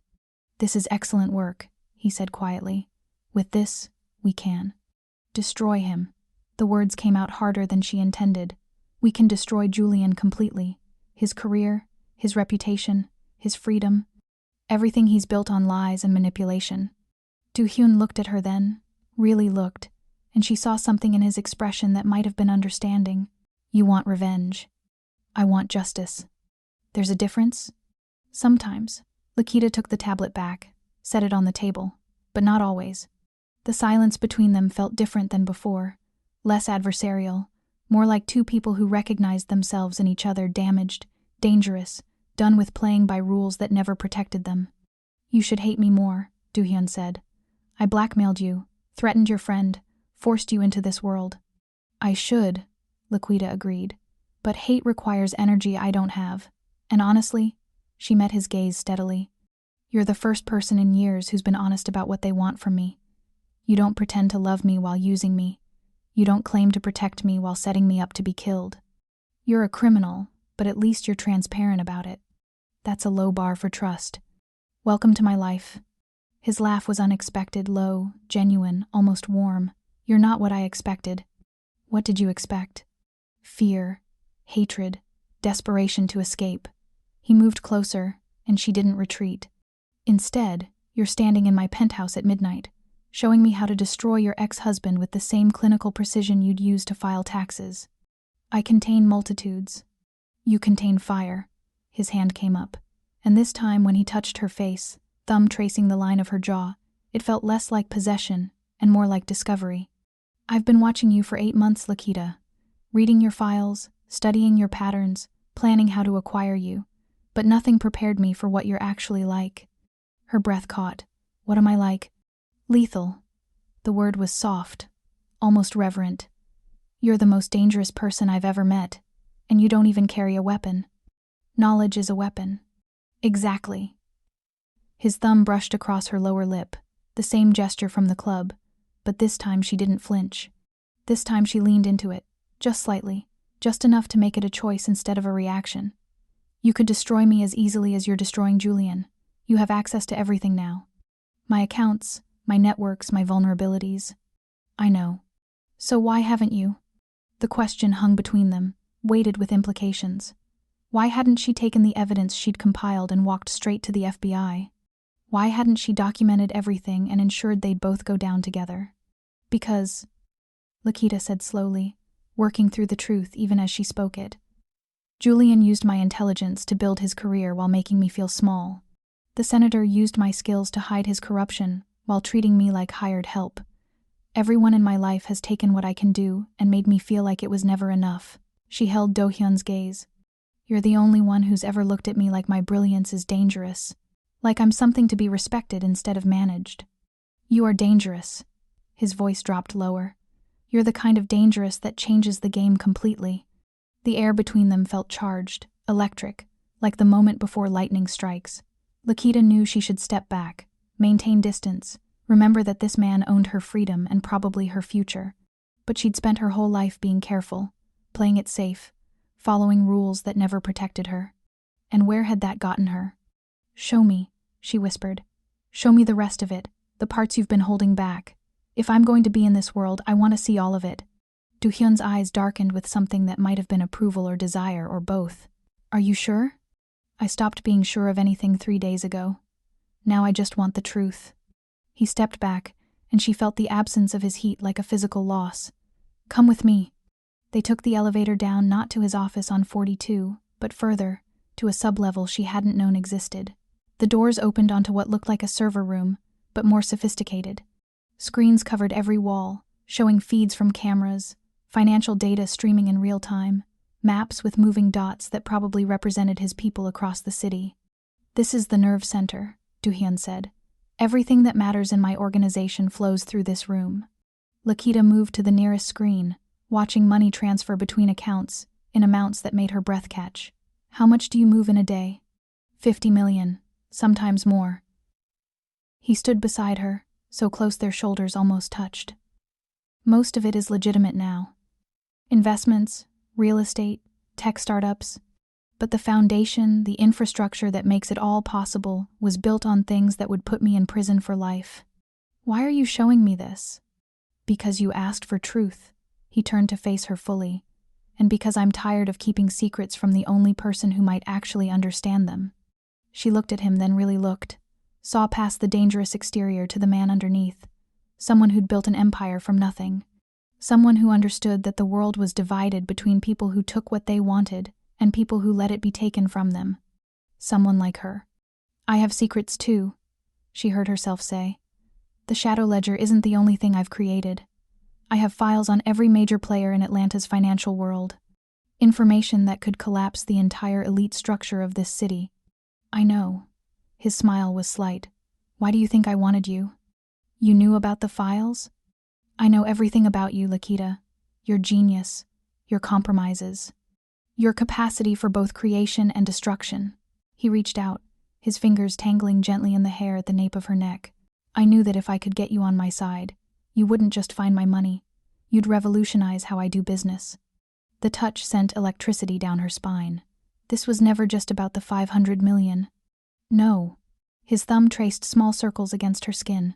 "This is excellent work," he said quietly. "With this, we can destroy him." The words came out harder than she intended. "We can destroy Julian completely. His career, his reputation, his freedom. Everything he's built on lies and manipulation. Do-hyun looked at her then, really looked, and she saw something in his expression that might have been understanding. You want revenge. I want justice. There's a difference? Sometimes. Lakita took the tablet back, set it on the table, but not always. The silence between them felt different than before, less adversarial, more like two people who recognized themselves in each other, damaged, dangerous, done with playing by rules that never protected them. You should hate me more, Do-hyun said. I blackmailed you, threatened your friend, forced you into this world. I should, Laquita agreed, but hate requires energy I don't have, and honestly, she met his gaze steadily. You're the first person in years who's been honest about what they want from me. You don't pretend to love me while using me. You don't claim to protect me while setting me up to be killed. You're a criminal, but at least you're transparent about it. That's a low bar for trust. Welcome to my life. His laugh was unexpected, low, genuine, almost warm. You're not what I expected. What did you expect? Fear, hatred, desperation to escape. He moved closer, and she didn't retreat. Instead, you're standing in my penthouse at midnight, showing me how to destroy your ex-husband with the same clinical precision you'd use to file taxes. I contain multitudes. You contain fire. His hand came up, and this time when he touched her face, thumb tracing the line of her jaw, it felt less like possession and more like discovery. I've been watching you for 8 months, Lakita, reading your files, studying your patterns, planning how to acquire you, but nothing prepared me for what you're actually like. Her breath caught. What am I like? Lethal. The word was soft, almost reverent. You're the most dangerous person I've ever met, and you don't even carry a weapon. Knowledge is a weapon. Exactly. His thumb brushed across her lower lip, the same gesture from the club, but this time she didn't flinch. This time she leaned into it, just slightly, just enough to make it a choice instead of a reaction. You could destroy me as easily as you're destroying Julian. You have access to everything now. My accounts, my networks, my vulnerabilities. I know. So why haven't you? The question hung between them, weighted with implications. Why hadn't she taken the evidence she'd compiled and walked straight to the FBI? Why hadn't she documented everything and ensured they'd both go down together? Because, Lakita said slowly, working through the truth even as she spoke it. Julian used my intelligence to build his career while making me feel small. The senator used my skills to hide his corruption while treating me like hired help. Everyone in my life has taken what I can do and made me feel like it was never enough. She held Do-hyun's gaze. You're the only one who's ever looked at me like my brilliance is dangerous. Like I'm something to be respected instead of managed. You are dangerous. His voice dropped lower. You're the kind of dangerous that changes the game completely. The air between them felt charged, electric, like the moment before lightning strikes. Lakita knew she should step back, maintain distance, remember that this man owned her freedom and probably her future. But she'd spent her whole life being careful, playing it safe, following rules that never protected her. And where had that gotten her? Show me, she whispered. Show me the rest of it, the parts you've been holding back. If I'm going to be in this world, I want to see all of it. Do-hyun's eyes darkened with something that might have been approval or desire or both. Are you sure? I stopped being sure of anything 3 days ago. Now I just want the truth. He stepped back, and she felt the absence of his heat like a physical loss. Come with me. They took the elevator down, not to his office on 42, but further, to a sublevel she hadn't known existed. The doors opened onto what looked like a server room, but more sophisticated. Screens covered every wall, showing feeds from cameras, financial data streaming in real time, maps with moving dots that probably represented his people across the city. This is the nerve center, Do-hyun said. Everything that matters in my organization flows through this room. Lakita moved to the nearest screen, watching money transfer between accounts, in amounts that made her breath catch. How much do you move in a day? 50 million, sometimes more. He stood beside her, so close their shoulders almost touched. Most of it is legitimate now. Investments, real estate, tech startups. But the foundation, the infrastructure that makes it all possible, was built on things that would put me in prison for life. Why are you showing me this? Because you asked for truth. He turned to face her fully. and because I'm tired of keeping secrets from the only person who might actually understand them." She looked at him, then really looked, saw past the dangerous exterior to the man underneath, someone who'd built an empire from nothing, someone who understood that the world was divided between people who took what they wanted and people who let it be taken from them. Someone like her. "I have secrets too," she heard herself say. "The Shadow Ledger isn't the only thing I've created. I have files on every major player in Atlanta's financial world. Information that could collapse the entire elite structure of this city." "I know." His smile was slight. "Why do you think I wanted you?" "You knew about the files?" "I know everything about you, Lakita. Your genius, your compromises, your capacity for both creation and destruction." He reached out, his fingers tangling gently in the hair at the nape of her neck. "I knew that if I could get you on my side, you wouldn't just find my money. You'd revolutionize how I do business." The touch sent electricity down her spine. This was never just about the 500 million. No. His thumb traced small circles against her skin.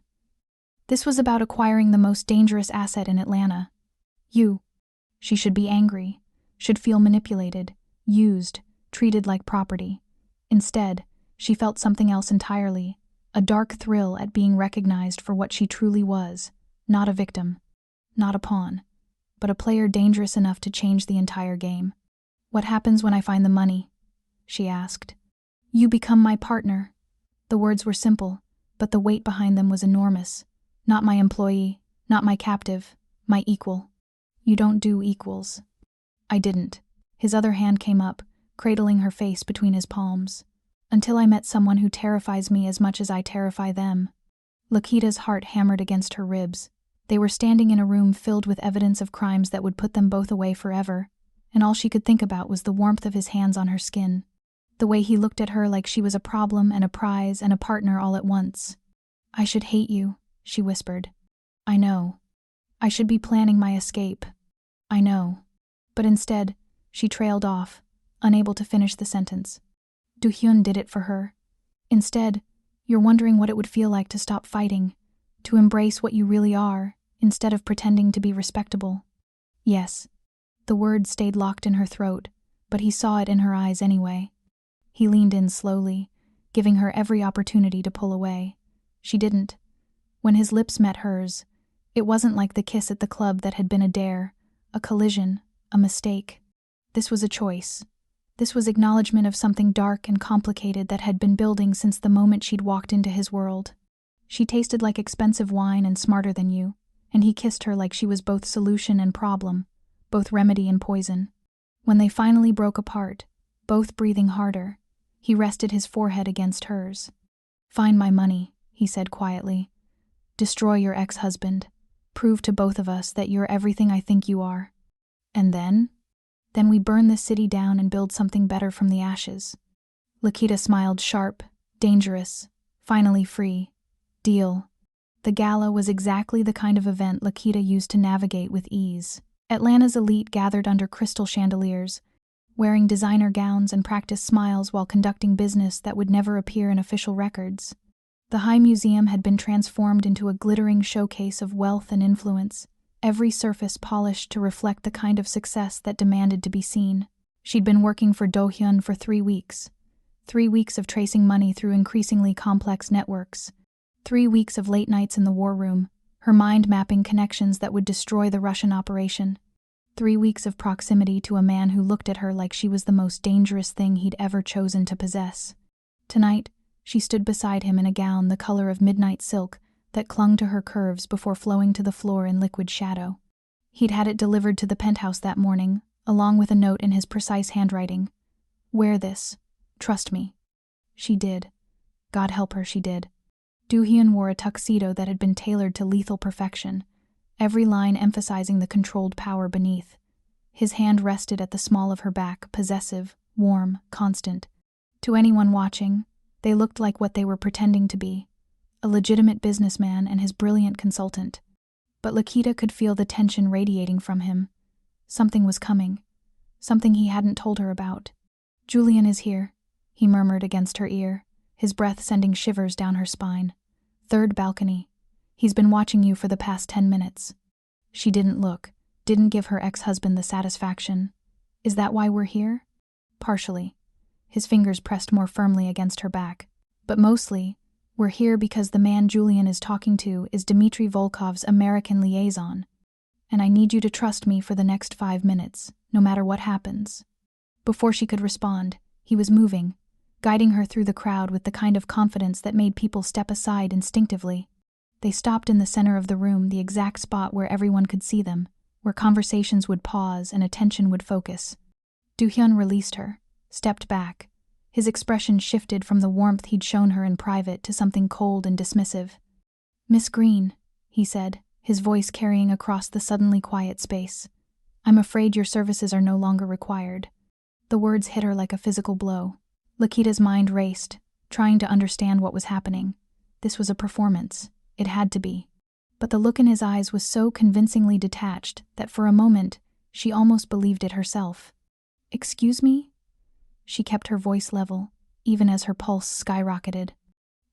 This was about acquiring the most dangerous asset in Atlanta. You. She should be angry, should feel manipulated, used, treated like property. Instead, she felt something else entirely, a dark thrill at being recognized for what she truly was, not a victim, not a pawn, but a player dangerous enough to change the entire game. "What happens when I find the money?" she asked. "You become my partner." The words were simple, but the weight behind them was enormous. "Not my employee, not my captive, my equal." "You don't do equals." "I didn't." His other hand came up, cradling her face between his palms. "Until I met someone who terrifies me as much as I terrify them." Lakita's heart hammered against her ribs. They were standing in a room filled with evidence of crimes that would put them both away forever, and all she could think about was the warmth of his hands on her skin, the way he looked at her like she was a problem and a prize and a partner all at once. "I should hate you," she whispered. "I know. I should be planning my escape. I know." But instead, she trailed off, unable to finish the sentence. Do-hyun did it for her. Instead, you're wondering what it would feel like to stop fighting, to embrace what you really are, instead of pretending to be respectable. Yes. The word stayed locked in her throat, but he saw it in her eyes anyway. He leaned in slowly, giving her every opportunity to pull away. She didn't. When his lips met hers, it wasn't like the kiss at the club that had been a dare, a collision, a mistake. This was a choice. This was acknowledgement of something dark and complicated that had been building since the moment she'd walked into his world. She tasted like expensive wine and smarter than you, and he kissed her like she was both solution and problem, both remedy and poison. When they finally broke apart, both breathing harder, he rested his forehead against hers. "Find my money," he said quietly. "Destroy your ex-husband. Prove to both of us that you're everything I think you are. And then? Then we burn this city down and build something better from the ashes." Lakita smiled, sharp, dangerous, finally free. Deal. The gala was exactly the kind of event Lakita used to navigate with ease. Atlanta's elite gathered under crystal chandeliers, wearing designer gowns and practiced smiles while conducting business that would never appear in official records. The High Museum had been transformed into a glittering showcase of wealth and influence, every surface polished to reflect the kind of success that demanded to be seen. She'd been working for Do-hyun for 3 weeks. 3 weeks of tracing money through increasingly complex networks. 3 weeks of late nights in the war room, her mind mapping connections that would destroy the Russian operation. 3 weeks of proximity to a man who looked at her like she was the most dangerous thing he'd ever chosen to possess. Tonight, she stood beside him in a gown the color of midnight silk that clung to her curves before flowing to the floor in liquid shadow. He'd had it delivered to the penthouse that morning, along with a note in his precise handwriting. "Wear this. Trust me." She did. God help her, she did. Do-hyun wore a tuxedo that had been tailored to lethal perfection, every line emphasizing the controlled power beneath. His hand rested at the small of her back, possessive, warm, constant. To anyone watching, they looked like what they were pretending to be, a legitimate businessman and his brilliant consultant. But Lakita could feel the tension radiating from him. Something was coming, something he hadn't told her about. "Julian is here," he murmured against her ear, his breath sending shivers down her spine. "Third balcony. He's been watching you for the past 10 minutes. She didn't look, didn't give her ex-husband the satisfaction. Is that why we're here? Partially. His fingers pressed more firmly against her back. But mostly, we're here because the man Julian is talking to is Dmitry Volkov's American liaison. And I need you to trust me for the next 5 minutes, no matter what happens. Before she could respond, he was moving, guiding her through the crowd with the kind of confidence that made people step aside instinctively. They stopped in the center of the room, the exact spot where everyone could see them, where conversations would pause and attention would focus. Do-hyun released her, stepped back. His expression shifted from the warmth he'd shown her in private to something cold and dismissive. "Miss Green," he said, his voice carrying across the suddenly quiet space. "I'm afraid your services are no longer required." The words hit her like a physical blow. Lakita's mind raced, trying to understand what was happening. This was a performance. It had to be. But the look in his eyes was so convincingly detached that for a moment she almost believed it herself. "Excuse me?" She kept her voice level, even as her pulse skyrocketed.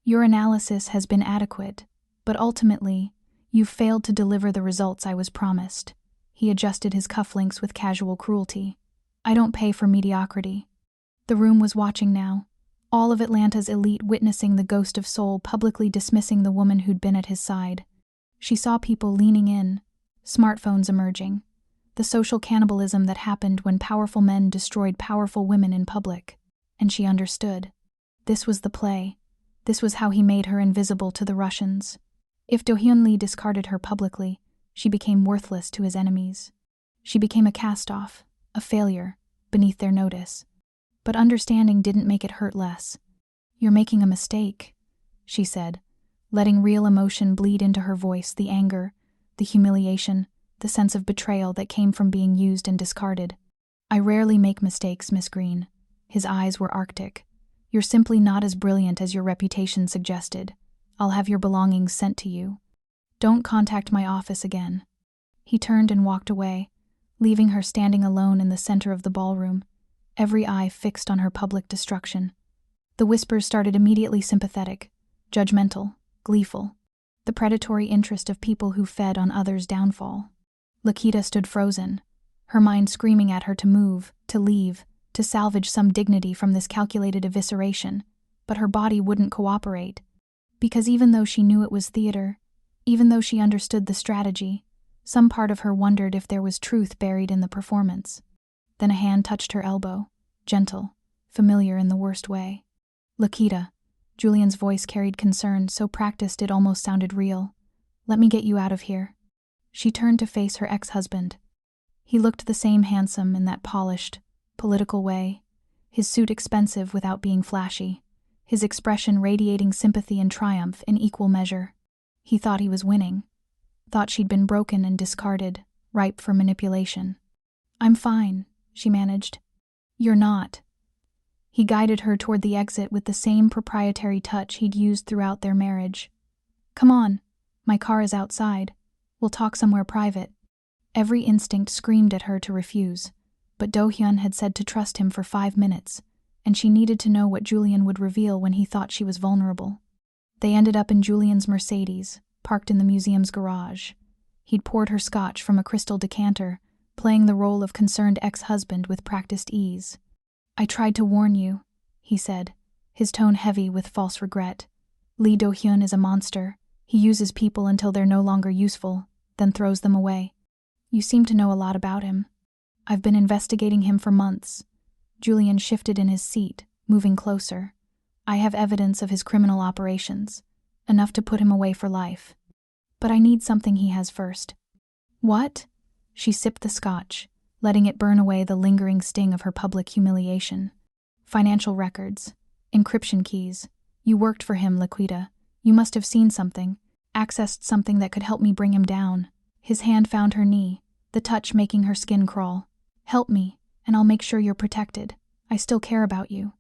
"Your analysis has been adequate, but ultimately, you've failed to deliver the results I was promised." He adjusted his cufflinks with casual cruelty. "I don't pay for mediocrity." The room was watching now, all of Atlanta's elite witnessing the ghost of Seoul publicly dismissing the woman who'd been at his side. She saw people leaning in, smartphones emerging, the social cannibalism that happened when powerful men destroyed powerful women in public. And she understood. This was the play. This was how he made her invisible to the Russians. If Do-hyun Lee discarded her publicly, she became worthless to his enemies. She became a cast-off, a failure, beneath their notice. But understanding didn't make it hurt less. "You're making a mistake," she said, letting real emotion bleed into her voice, the anger, the humiliation, the sense of betrayal that came from being used and discarded. "I rarely make mistakes, Miss Green." His eyes were arctic. "You're simply not as brilliant as your reputation suggested. I'll have your belongings sent to you. Don't contact my office again." He turned and walked away, leaving her standing alone in the center of the ballroom, every eye fixed on her public destruction. The whispers started immediately sympathetic, judgmental, gleeful, the predatory interest of people who fed on others' downfall. Lakita stood frozen, her mind screaming at her to move, to leave, to salvage some dignity from this calculated evisceration, but her body wouldn't cooperate. Because even though she knew it was theater, even though she understood the strategy, some part of her wondered if there was truth buried in the performance. Then a hand touched her elbow, gentle, familiar in the worst way. "Lakita," Julian's voice carried concern, so practiced it almost sounded real. "Let me get you out of here." She turned to face her ex-husband. He looked the same handsome in that polished, political way, his suit expensive without being flashy, his expression radiating sympathy and triumph in equal measure. He thought he was winning, thought she'd been broken and discarded, ripe for manipulation. "I'm fine," she managed. "You're not." He guided her toward the exit with the same proprietary touch he'd used throughout their marriage. "Come on, my car is outside. We'll talk somewhere private." Every instinct screamed at her to refuse, but Do-hyun had said to trust him for 5 minutes, and she needed to know what Julian would reveal when he thought she was vulnerable. They ended up in Julian's Mercedes, parked in the museum's garage. He'd poured her scotch from a crystal decanter, playing the role of concerned ex-husband with practiced ease. "I tried to warn you," he said, his tone heavy with false regret. "Lee Do-hyun is a monster. He uses people until they're no longer useful, then throws them away. You seem to know a lot about him." "I've been investigating him for months." Julian shifted in his seat, moving closer. "I have evidence of his criminal operations, enough to put him away for life. But I need something he has first." "What?" She sipped the scotch, letting it burn away the lingering sting of her public humiliation. "Financial records. Encryption keys. You worked for him, Laquita. You must have seen something, accessed something that could help me bring him down." His hand found her knee, the touch making her skin crawl. "Help me, and I'll make sure you're protected. I still care about you."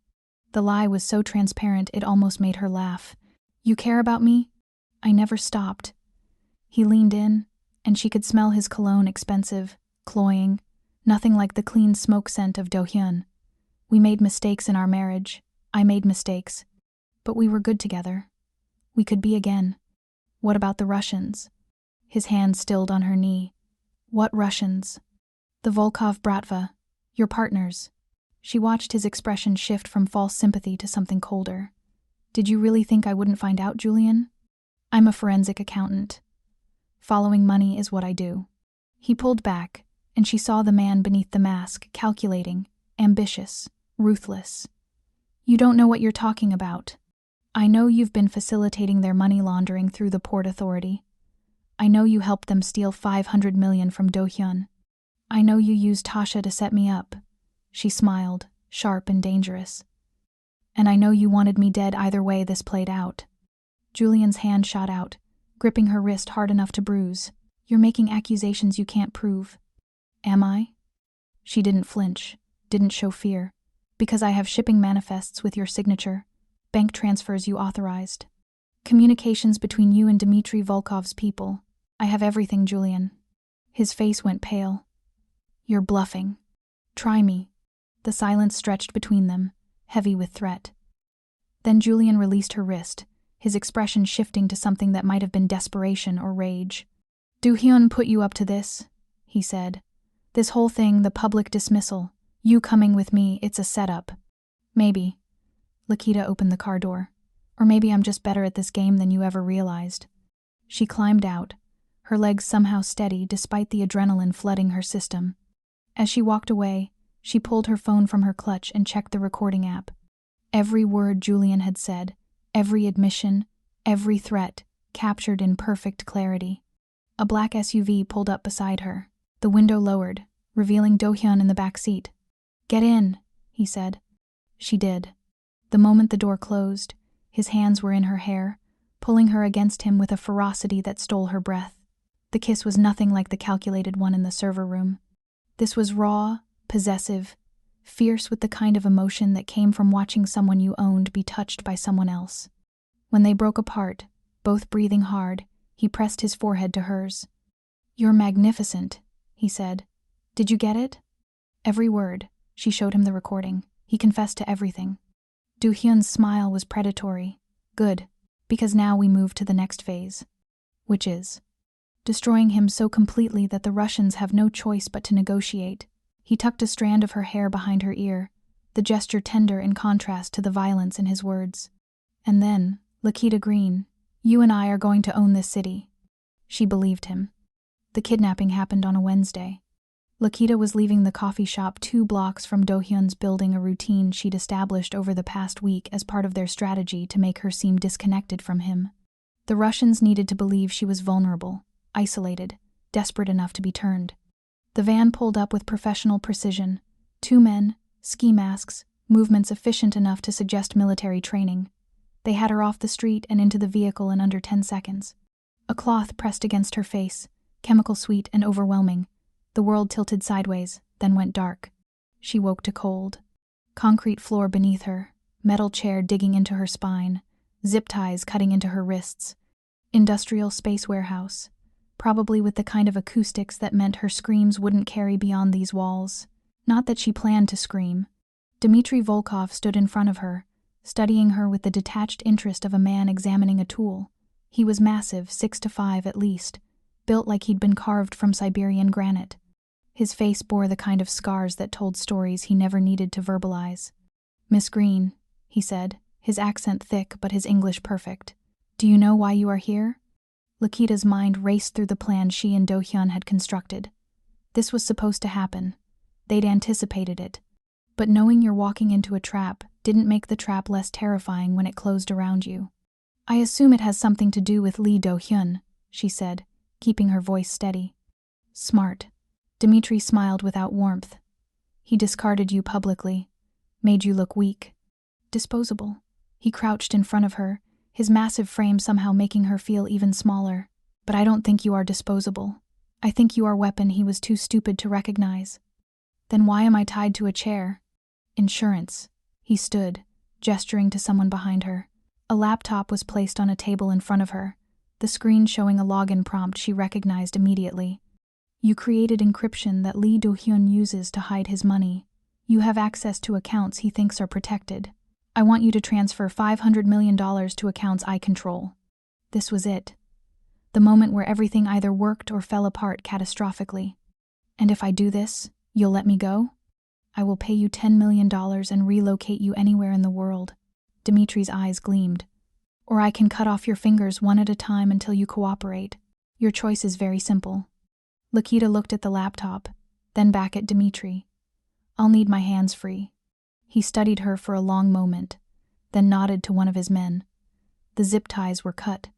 The lie was so transparent it almost made her laugh. "You care about me?" "I never stopped." He leaned in, and she could smell his cologne, expensive, cloying, nothing like the clean smoke scent of Do-hyun. "We made mistakes in our marriage. I made mistakes. But we were good together. We could be again." "What about the Russians?" His hand stilled on her knee. "What Russians?" "The Volkov Bratva. Your partners. She watched his expression shift from false sympathy to something colder. Did you really think I wouldn't find out, Julian? I'm a forensic accountant. Following money is what I do. He pulled back, and she saw the man beneath the mask, calculating, ambitious, ruthless. You don't know what you're talking about. I know you've been facilitating their money laundering through the Port Authority. I know you helped them steal 500 million from Do-hyun. I know you used Tasha to set me up. She smiled, sharp and dangerous. And I know you wanted me dead either way this played out. Julian's hand shot out, gripping her wrist hard enough to bruise. You're making accusations you can't prove. Am I? She didn't flinch, didn't show fear. Because I have shipping manifests with your signature, bank transfers you authorized. Communications between you and Dmitry Volkov's people. I have everything, Julian. His face went pale. You're bluffing. Try me. The silence stretched between them, heavy with threat. Then Julian released her wrist, his expression shifting to something that might have been desperation or rage. Do-hyun put you up to this, he said. This whole thing, the public dismissal, you coming with me, it's a setup. Maybe. Lakita opened the car door. Or maybe I'm just better at this game than you ever realized. She climbed out, her legs somehow steady despite the adrenaline flooding her system. As she walked away, she pulled her phone from her clutch and checked the recording app. Every word Julian had said, every admission, every threat, captured in perfect clarity. A black SUV pulled up beside her, the window lowered, revealing Do-hyun in the back seat. Get in, he said. She did. The moment the door closed, his hands were in her hair, pulling her against him with a ferocity that stole her breath. The kiss was nothing like the calculated one in the server room. This was raw, possessive, fierce with the kind of emotion that came from watching someone you owned be touched by someone else. When they broke apart, both breathing hard, he pressed his forehead to hers. You're magnificent, he said. Did you get it? Every word. She showed him the recording. He confessed to everything. Do-hyun's smile was predatory. Good, because now we move to the next phase. Which is destroying him so completely that the Russians have no choice but to negotiate. He tucked a strand of her hair behind her ear, the gesture tender in contrast to the violence in his words. And then, Lakita Green, you and I are going to own this city. She believed him. The kidnapping happened on a Wednesday. Lakita was leaving the coffee shop 2 blocks from Do-hyun's building, a routine she'd established over the past week as part of their strategy to make her seem disconnected from him. The Russians needed to believe she was vulnerable, isolated, desperate enough to be turned. The van pulled up with professional precision. 2 men, ski masks, movements efficient enough to suggest military training. They had her off the street and into the vehicle in under 10 seconds. A cloth pressed against her face, chemical sweet and overwhelming. The world tilted sideways, then went dark. She woke to cold. Concrete floor beneath her, metal chair digging into her spine, zip ties cutting into her wrists. Industrial space warehouse, probably with the kind of acoustics that meant her screams wouldn't carry beyond these walls. Not that she planned to scream. Dmitry Volkov stood in front of her, studying her with the detached interest of a man examining a tool. He was massive, 6'5" at least, built like he'd been carved from Siberian granite. His face bore the kind of scars that told stories he never needed to verbalize. Miss Green, he said, his accent thick but his English perfect. Do you know why you are here? Lakita's mind raced through the plan she and Do-hyun had constructed. This was supposed to happen. They'd anticipated it. But knowing you're walking into a trap didn't make the trap less terrifying when it closed around you. I assume it has something to do with Lee Do-hyun, she said, keeping her voice steady. Smart. Dmitry smiled without warmth. He discarded you publicly, made you look weak. Disposable. He crouched in front of her, his massive frame somehow making her feel even smaller. But I don't think you are disposable. I think you are a weapon he was too stupid to recognize. Then why am I tied to a chair? Insurance. He stood, gesturing to someone behind her. A laptop was placed on a table in front of her, the screen showing a login prompt she recognized immediately. You created encryption that Lee Do-hyun uses to hide his money. You have access to accounts he thinks are protected. I want you to transfer $500 million to accounts I control. This was it. The moment where everything either worked or fell apart catastrophically. And if I do this, you'll let me go? I will pay you $10 million and relocate you anywhere in the world. Dimitri's eyes gleamed. Or I can cut off your fingers one at a time until you cooperate. Your choice is very simple. Lakita looked at the laptop, then back at Dimitri. I'll need my hands free. He studied her for a long moment, then nodded to one of his men. The zip ties were cut.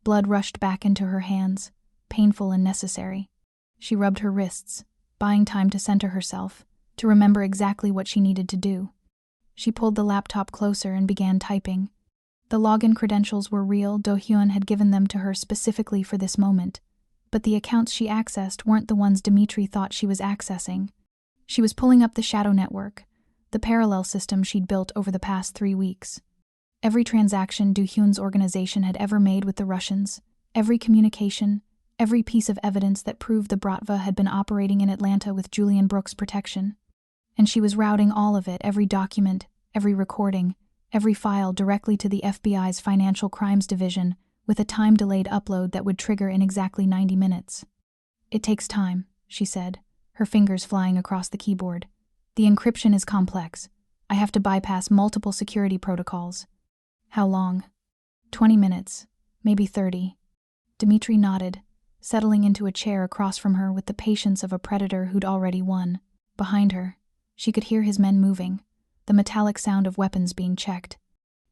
Blood rushed back into her hands, painful and necessary. She rubbed her wrists, buying time to center herself, to remember exactly what she needed to do. She pulled the laptop closer and began typing. The login credentials were real. Do-hyun had given them to her specifically for this moment, but the accounts she accessed weren't the ones Dimitri thought she was accessing. She was pulling up the shadow network, the parallel system she'd built over the past 3 weeks. Every transaction Do-hyun's organization had ever made with the Russians, every communication, every piece of evidence that proved the Bratva had been operating in Atlanta with Julian Brooks' protection. And she was routing all of it, every document, every recording, every file directly to the FBI's Financial Crimes Division with a time-delayed upload that would trigger in exactly 90 minutes. It takes time, she said, her fingers flying across the keyboard. The encryption is complex. I have to bypass multiple security protocols. How long? 20 minutes, maybe 30. Dimitri nodded, settling into a chair across from her with the patience of a predator who'd already won. Behind her, she could hear his men moving, the metallic sound of weapons being checked.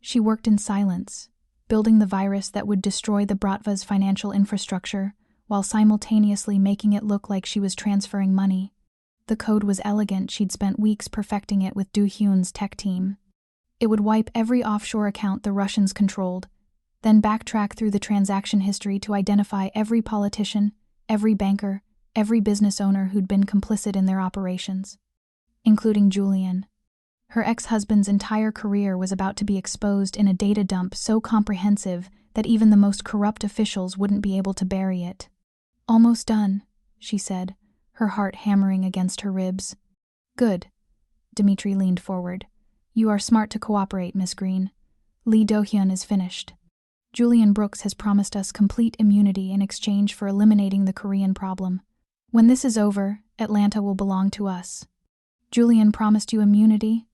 She worked in silence, building the virus that would destroy the Bratva's financial infrastructure, while simultaneously making it look like she was transferring money. The code was elegant. She'd spent weeks perfecting it with Do-hyun's tech team. It would wipe every offshore account the Russians controlled, then backtrack through the transaction history to identify every politician, every banker, every business owner who'd been complicit in their operations, including Julian. Her ex-husband's entire career was about to be exposed in a data dump so comprehensive that even the most corrupt officials wouldn't be able to bury it. Almost done, she said, her heart hammering against her ribs. Good. Dimitri leaned forward. You are smart to cooperate, Miss Green. Lee Do-hyun is finished. Julian Brooks has promised us complete immunity in exchange for eliminating the Korean problem. When this is over, Atlanta will belong to us. Julian promised you immunity?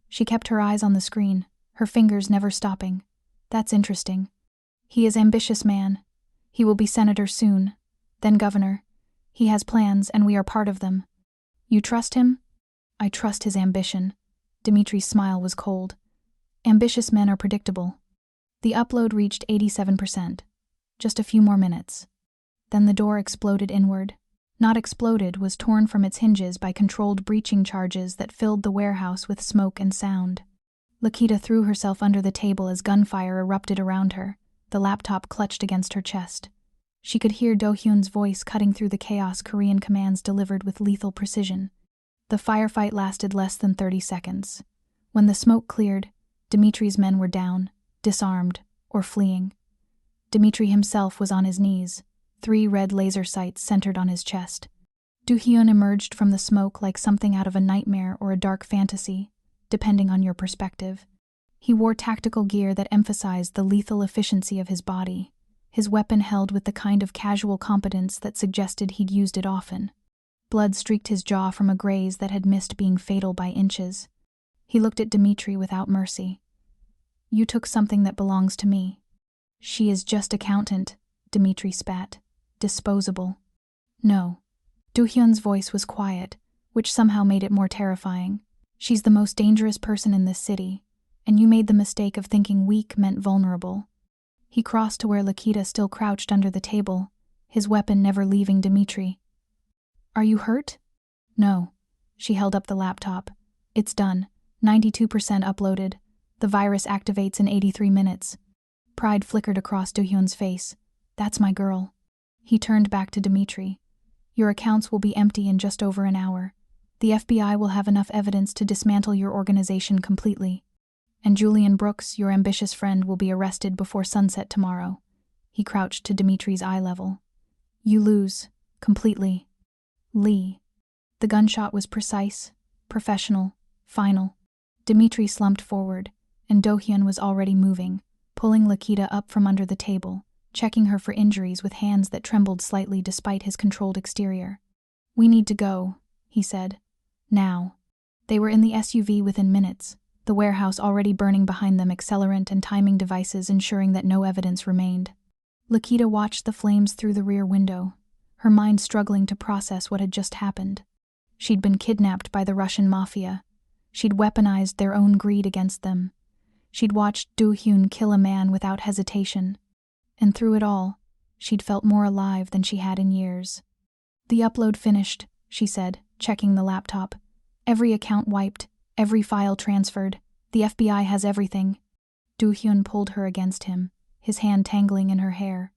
She kept her eyes on the screen, her fingers never stopping. That's interesting. He is an ambitious man. He will be senator soon, then governor. He has plans, and we are part of them. You trust him? I trust his ambition. Dimitri's smile was cold. Ambitious men are predictable. The upload reached 87%. Just a few more minutes. Then the door exploded inward. Not exploded, was torn from its hinges by controlled breaching charges that filled the warehouse with smoke and sound. Lakita threw herself under the table as gunfire erupted around her, the laptop clutched against her chest. She could hear Do-hyun's voice cutting through the chaos Korean commands delivered with lethal precision. The firefight lasted less than 30 seconds. When the smoke cleared, Dimitri's men were down, disarmed, or fleeing. Dimitri himself was on his knees, 3 red laser sights centered on his chest. Do-hyun emerged from the smoke like something out of a nightmare or a dark fantasy, depending on your perspective. He wore tactical gear that emphasized the lethal efficiency of his body, his weapon held with the kind of casual competence that suggested he'd used it often. Blood streaked his jaw from a graze that had missed being fatal by inches. He looked at Dimitri without mercy. You took something that belongs to me. She is just accountant, Dimitri spat. Disposable. No. Do-hyun's voice was quiet, which somehow made it more terrifying. She's the most dangerous person in this city, and you made the mistake of thinking weak meant vulnerable. He crossed to where Lakita still crouched under the table, his weapon never leaving Dimitri. Are you hurt? No. She held up the laptop. It's done. 92% uploaded. The virus activates in 83 minutes. Pride flickered across Do-hyun's face. That's my girl. He turned back to Dimitri. Your accounts will be empty in just over an hour. The FBI will have enough evidence to dismantle your organization completely. And Julian Brooks, your ambitious friend, will be arrested before sunset tomorrow. He crouched to Dimitri's eye level. You lose. Completely. Lee. The gunshot was precise, professional, final. Dimitri slumped forward, and Do-hyun was already moving, pulling Lakita up from under the table, checking her for injuries with hands that trembled slightly despite his controlled exterior. We need to go, he said. Now. They were in the SUV within minutes, the warehouse already burning behind them, accelerant and timing devices ensuring that no evidence remained. Lakita watched the flames through the rear window, her mind struggling to process what had just happened. She'd been kidnapped by the Russian mafia. She'd weaponized their own greed against them. She'd watched Do-hyun kill a man without hesitation. And through it all, she'd felt more alive than she had in years. "The upload finished," she said, checking the laptop. "Every account wiped, every file transferred. The FBI has everything." Do-hyun pulled her against him, his hand tangling in her hair.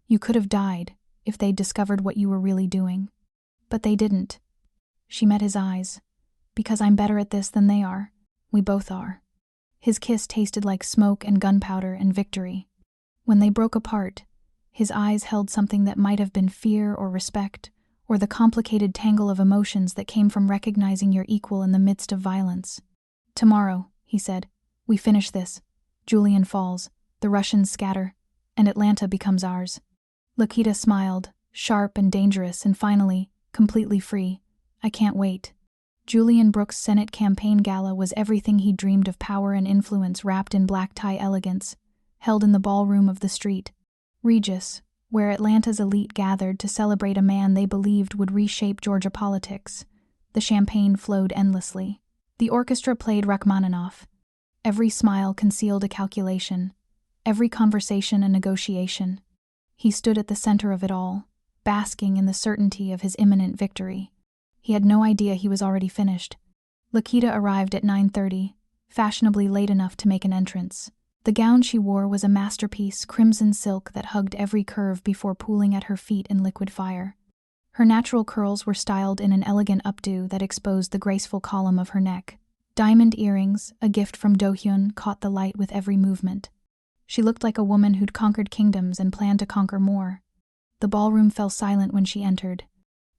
"You could have died if they'd discovered what you were really doing. But they didn't." She met his eyes. "Because I'm better at this than they are. We both are." His kiss tasted like smoke and gunpowder and victory. When they broke apart, his eyes held something that might have been fear or respect, or the complicated tangle of emotions that came from recognizing your equal in the midst of violence. "Tomorrow," he said, "we finish this. Julian falls, the Russians scatter, and Atlanta becomes ours." Lakita smiled, sharp and dangerous, and finally, completely free. "I can't wait." Julian Brooks' Senate campaign gala was everything he dreamed of: power and influence wrapped in black tie elegance, held in the ballroom of the street Regis, where Atlanta's elite gathered to celebrate a man they believed would reshape Georgia politics. The champagne flowed endlessly. The orchestra played Rachmaninoff. Every smile concealed a calculation, every conversation a negotiation. He stood at the center of it all, basking in the certainty of his imminent victory. He had no idea he was already finished. Lakita arrived at 9:30, fashionably late enough to make an entrance. The gown she wore was a masterpiece, crimson silk that hugged every curve before pooling at her feet in liquid fire. Her natural curls were styled in an elegant updo that exposed the graceful column of her neck. Diamond earrings, a gift from Do-hyun, caught the light with every movement. She looked like a woman who'd conquered kingdoms and planned to conquer more. The ballroom fell silent when she entered.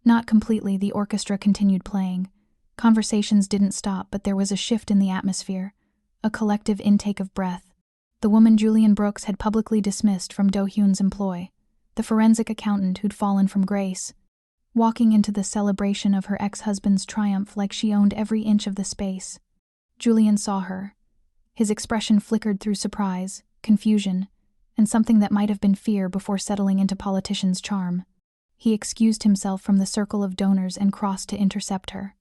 Not completely, the orchestra continued playing. Conversations didn't stop, but there was a shift in the atmosphere, a collective intake of breath. The woman Julian Brooks had publicly dismissed from Do-hyun's employ, the forensic accountant who'd fallen from grace, walking into the celebration of her ex-husband's triumph like she owned every inch of the space. Julian saw her. His expression flickered through surprise, confusion, and something that might have been fear before settling into politician's charm. He excused himself from the circle of donors and crossed to intercept her.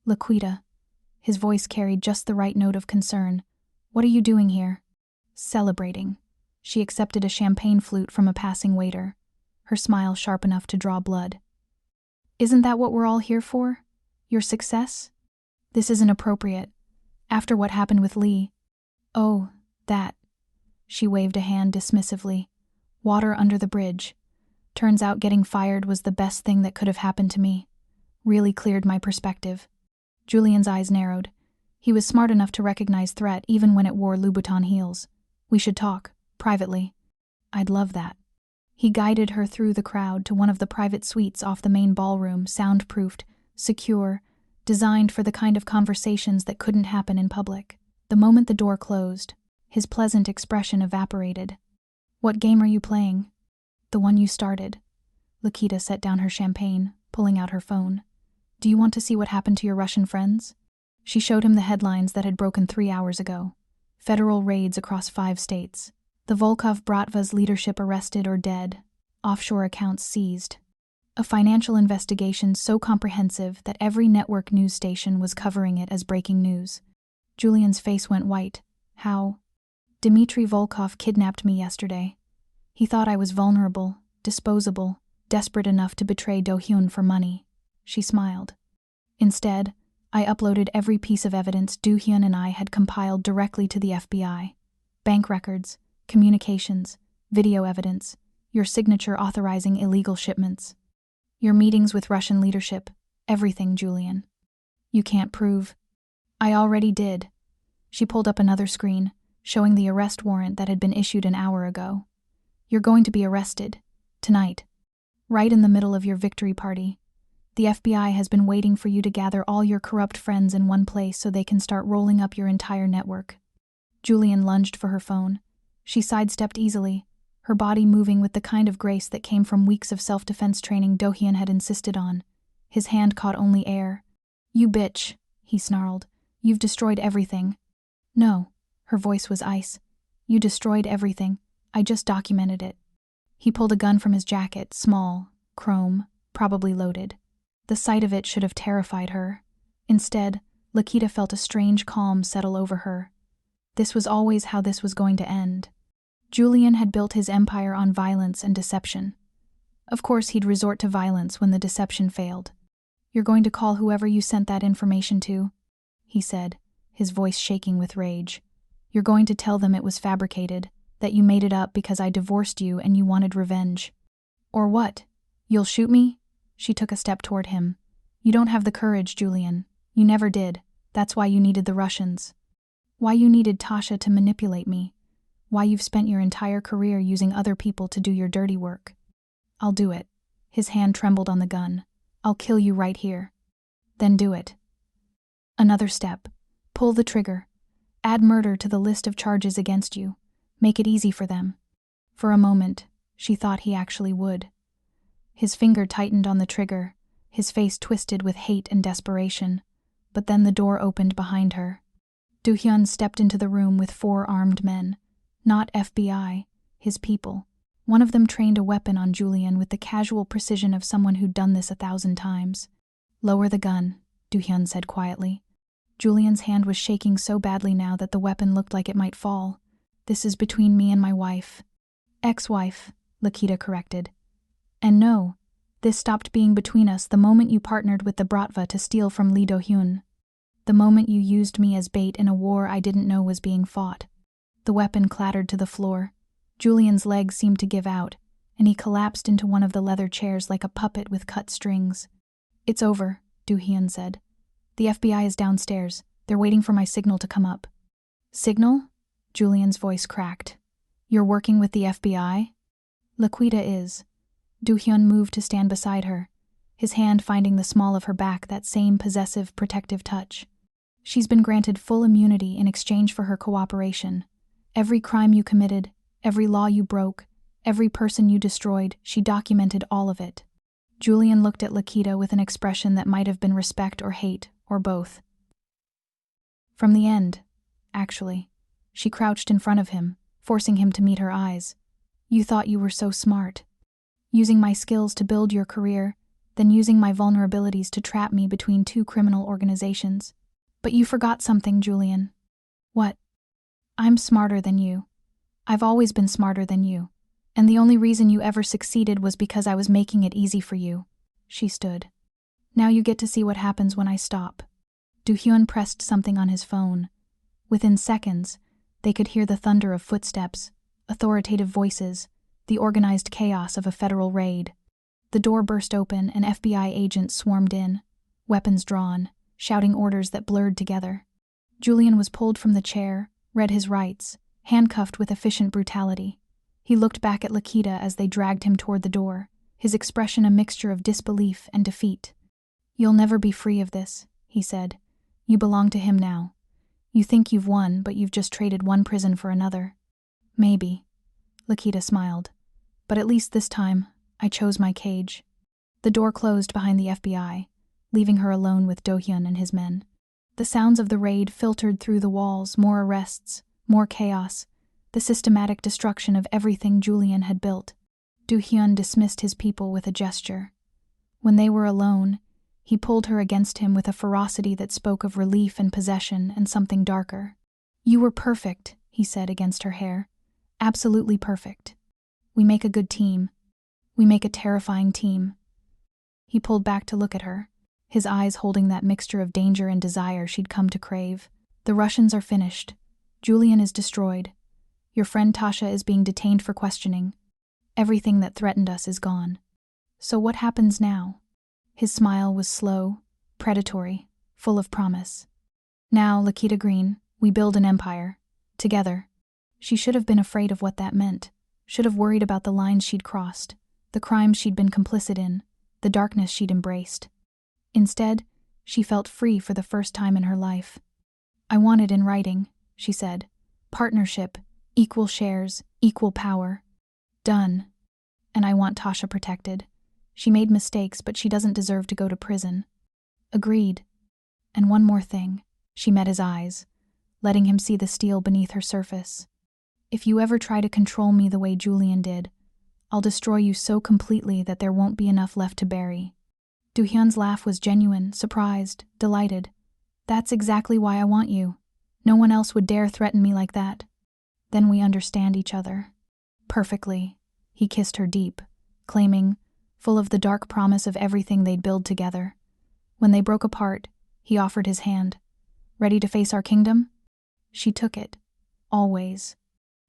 "Laquita." His voice carried just the right note of concern. "What are you doing here?" "Celebrating." She accepted a champagne flute from a passing waiter, her smile sharp enough to draw blood. "Isn't that what we're all here for? Your success?" "This isn't appropriate. After what happened with Lee." "Oh, that." She waved a hand dismissively. "Water under the bridge. Turns out getting fired was the best thing that could have happened to me. Really cleared my perspective." Julian's eyes narrowed. He was smart enough to recognize threat even when it wore Louboutin heels. "We should talk, privately." "I'd love that." He guided her through the crowd to one of the private suites off the main ballroom, soundproofed, secure, designed for the kind of conversations that couldn't happen in public. The moment the door closed, his pleasant expression evaporated. "What game are you playing?" "The one you started." Lakita set down her champagne, pulling out her phone. "Do you want to see what happened to your Russian friends?" She showed him the headlines that had broken 3 hours ago. Federal raids across 5 states. The Volkov Bratva's leadership arrested or dead. Offshore accounts seized. A financial investigation so comprehensive that every network news station was covering it as breaking news. Julian's face went white. "How?" "Dmitry Volkov kidnapped me yesterday. He thought I was vulnerable, disposable, desperate enough to betray Do-hyun for money." She smiled. "Instead, I uploaded every piece of evidence Do-hyun and I had compiled directly to the FBI. Bank records, communications, video evidence, your signature authorizing illegal shipments. Your meetings with Russian leadership, everything, Julian." "You can't prove." "I already did." She pulled up another screen, showing the arrest warrant that had been issued an hour ago. "You're going to be arrested. Tonight. Right in the middle of your victory party. The FBI has been waiting for you to gather all your corrupt friends in one place so they can start rolling up your entire network." Julian lunged for her phone. She sidestepped easily, her body moving with the kind of grace that came from weeks of self-defense training Do-hyun had insisted on. His hand caught only air. "You bitch," he snarled. You've destroyed everything. No, her voice was ice. You destroyed everything. I just documented it. He pulled a gun from his jacket, small, chrome, probably loaded. The sight of it should have terrified her. Instead, Lakita felt a strange calm settle over her. This was always how this was going to end. Julian had built his empire on violence and deception. Of course, he'd resort to violence when the deception failed. You're going to call whoever you sent that information to, he said, his voice shaking with rage. You're going to tell them it was fabricated, that you made it up because I divorced you and you wanted revenge. Or what? You'll shoot me? She took a step toward him. You don't have the courage, Julian. You never did. That's why you needed the Russians. Why you needed Tasha to manipulate me. Why you've spent your entire career using other people to do your dirty work. I'll do it. His hand trembled on the gun. I'll kill you right here. Then do it. Another step. Pull the trigger. Add murder to the list of charges against you. Make it easy for them. For a moment, she thought he actually would. His finger tightened on the trigger, his face twisted with hate and desperation. But then the door opened behind her. Do-hyun stepped into the room with 4 armed men. Not FBI, his people. One of them trained a weapon on Julian with the casual precision of someone who'd done this 1,000 times. Lower the gun, Do-hyun said quietly. Julian's hand was shaking so badly now that the weapon looked like it might fall. This is between me and my wife. Ex-wife, Lakita corrected. And no, this stopped being between us the moment you partnered with the Bratva to steal from Lee Do-hyun. The moment you used me as bait in a war I didn't know was being fought. The weapon clattered to the floor. Julian's legs seemed to give out, and he collapsed into one of the leather chairs like a puppet with cut strings. It's over, Do-hyun said. The FBI is downstairs. They're waiting for my signal to come up. Signal? Julian's voice cracked. You're working with the FBI? Laquita is. Do-hyun moved to stand beside her, his hand finding the small of her back, that same possessive, protective touch. She's been granted full immunity in exchange for her cooperation. Every crime you committed, every law you broke, every person you destroyed, she documented all of it. Julian looked at Lakita with an expression that might have been respect or hate, or both. From the end, actually. She crouched in front of him, forcing him to meet her eyes. You thought you were so smart. Using my skills to build your career, then using my vulnerabilities to trap me between 2 criminal organizations. But you forgot something, Julian. What? I'm smarter than you. I've always been smarter than you. And the only reason you ever succeeded was because I was making it easy for you. She stood. Now you get to see what happens when I stop. Do-hyun pressed something on his phone. Within seconds, they could hear the thunder of footsteps, authoritative voices, the organized chaos of a federal raid. The door burst open and FBI agents swarmed in, weapons drawn, shouting orders that blurred together. Julian was pulled from the chair, read his rights, handcuffed with efficient brutality. He looked back at Lakita as they dragged him toward the door, his expression a mixture of disbelief and defeat. You'll never be free of this, he said. You belong to him now. You think you've won, but you've just traded one prison for another. Maybe. Lakita smiled. But at least this time, I chose my cage. The door closed behind the FBI, leaving her alone with Do-hyun and his men. The sounds of the raid filtered through the walls, more arrests, more chaos, the systematic destruction of everything Julian had built. Do-hyun dismissed his people with a gesture. When they were alone, he pulled her against him with a ferocity that spoke of relief and possession and something darker. You were perfect, he said against her hair. Absolutely perfect. We make a good team. We make a terrifying team. He pulled back to look at her, his eyes holding that mixture of danger and desire she'd come to crave. The Russians are finished. Julian is destroyed. Your friend Tasha is being detained for questioning. Everything that threatened us is gone. So what happens now? His smile was slow, predatory, full of promise. Now, Lakita Green, we build an empire. Together. She should have been afraid of what that meant. Should have worried about the lines she'd crossed, the crimes she'd been complicit in, the darkness she'd embraced. Instead, she felt free for the first time in her life. I want it in writing, she said. Partnership, equal shares, equal power. Done. And I want Tasha protected. She made mistakes, but she doesn't deserve to go to prison. Agreed. And one more thing. She met his eyes, letting him see the steel beneath her surface. "If you ever try to control me the way Julian did, I'll destroy you so completely that there won't be enough left to bury." Do-hyun's laugh was genuine, surprised, delighted. "That's exactly why I want you. No one else would dare threaten me like that. Then we understand each other." "Perfectly." He kissed her deep, claiming, full of the dark promise of everything they'd build together. When they broke apart, he offered his hand. "Ready to face our kingdom?" She took it. Always.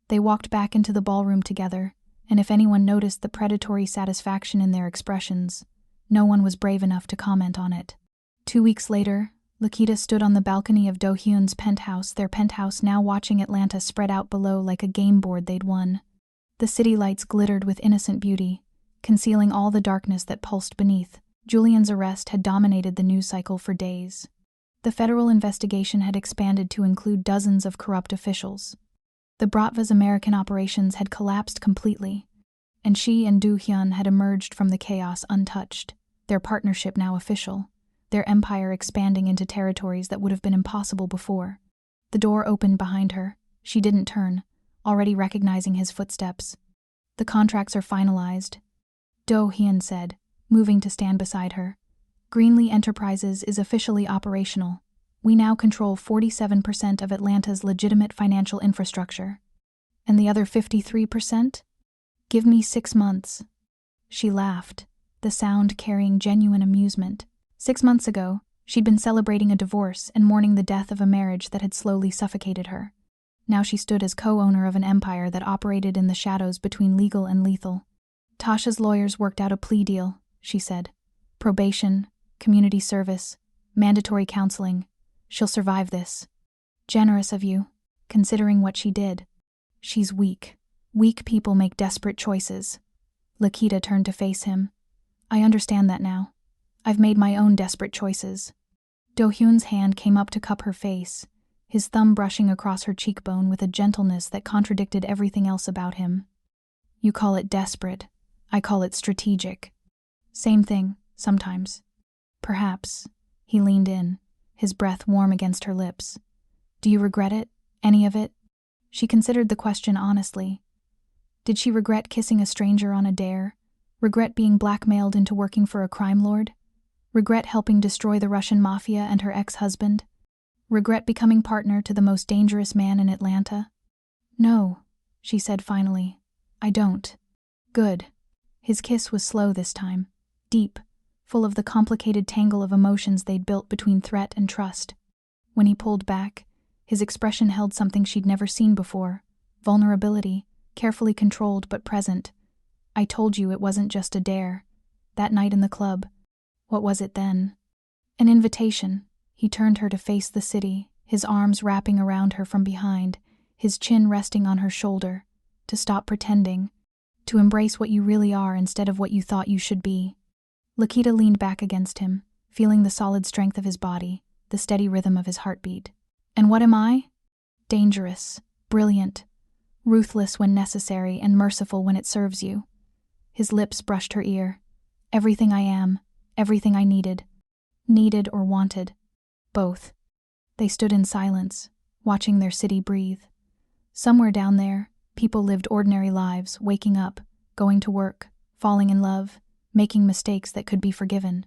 They walked back into the ballroom together, and if anyone noticed the predatory satisfaction in their expressions, no one was brave enough to comment on it. 2 weeks later, Lakita stood on the balcony of Do-hyun's penthouse, their penthouse now watching Atlanta spread out below like a game board they'd won. The city lights glittered with innocent beauty, concealing all the darkness that pulsed beneath. Julian's arrest had dominated the news cycle for days. The federal investigation had expanded to include dozens of corrupt officials. The Bratva's American operations had collapsed completely, and she and Do-hyun had emerged from the chaos untouched, their partnership now official, their empire expanding into territories that would have been impossible before. The door opened behind her. She didn't turn, already recognizing his footsteps. "The contracts are finalized," Do-hyun said, moving to stand beside her. "Greenlee Enterprises is officially operational. We now control 47% of Atlanta's legitimate financial infrastructure. And the other 53%? Give me 6 months." She laughed, the sound carrying genuine amusement. 6 months ago, she'd been celebrating a divorce and mourning the death of a marriage that had slowly suffocated her. Now she stood as co-owner of an empire that operated in the shadows between legal and lethal. "Tasha's lawyers worked out a plea deal," she said. "Probation, community service, mandatory counseling. She'll survive this." "Generous of you, considering what she did." "She's weak. Weak people make desperate choices." Lakita turned to face him. "I understand that now. I've made my own desperate choices." Do-hyun's hand came up to cup her face, his thumb brushing across her cheekbone with a gentleness that contradicted everything else about him. "You call it desperate. I call it strategic. Same thing, sometimes." "Perhaps." He leaned in, his breath warm against her lips. "Do you regret it? Any of it?" She considered the question honestly. Did she regret kissing a stranger on a dare? Regret being blackmailed into working for a crime lord? Regret helping destroy the Russian mafia and her ex-husband? Regret becoming partner to the most dangerous man in Atlanta? "No," she said finally. "I don't." "Good." His kiss was slow this time, deep, full of the complicated tangle of emotions they'd built between threat and trust. When he pulled back, his expression held something she'd never seen before: vulnerability, carefully controlled but present. "I told you it wasn't just a dare. That night in the club. What was it then?" "An invitation." He turned her to face the city, his arms wrapping around her from behind, his chin resting on her shoulder. "To stop pretending. To embrace what you really are instead of what you thought you should be." Lakita leaned back against him, feeling the solid strength of his body, the steady rhythm of his heartbeat. "And what am I?" "Dangerous, brilliant, ruthless when necessary and merciful when it serves you." His lips brushed her ear. "Everything I am, everything I needed." Needed or wanted. Both. They stood in silence, watching their city breathe. Somewhere down there, people lived ordinary lives, waking up, going to work, falling in love, making mistakes that could be forgiven.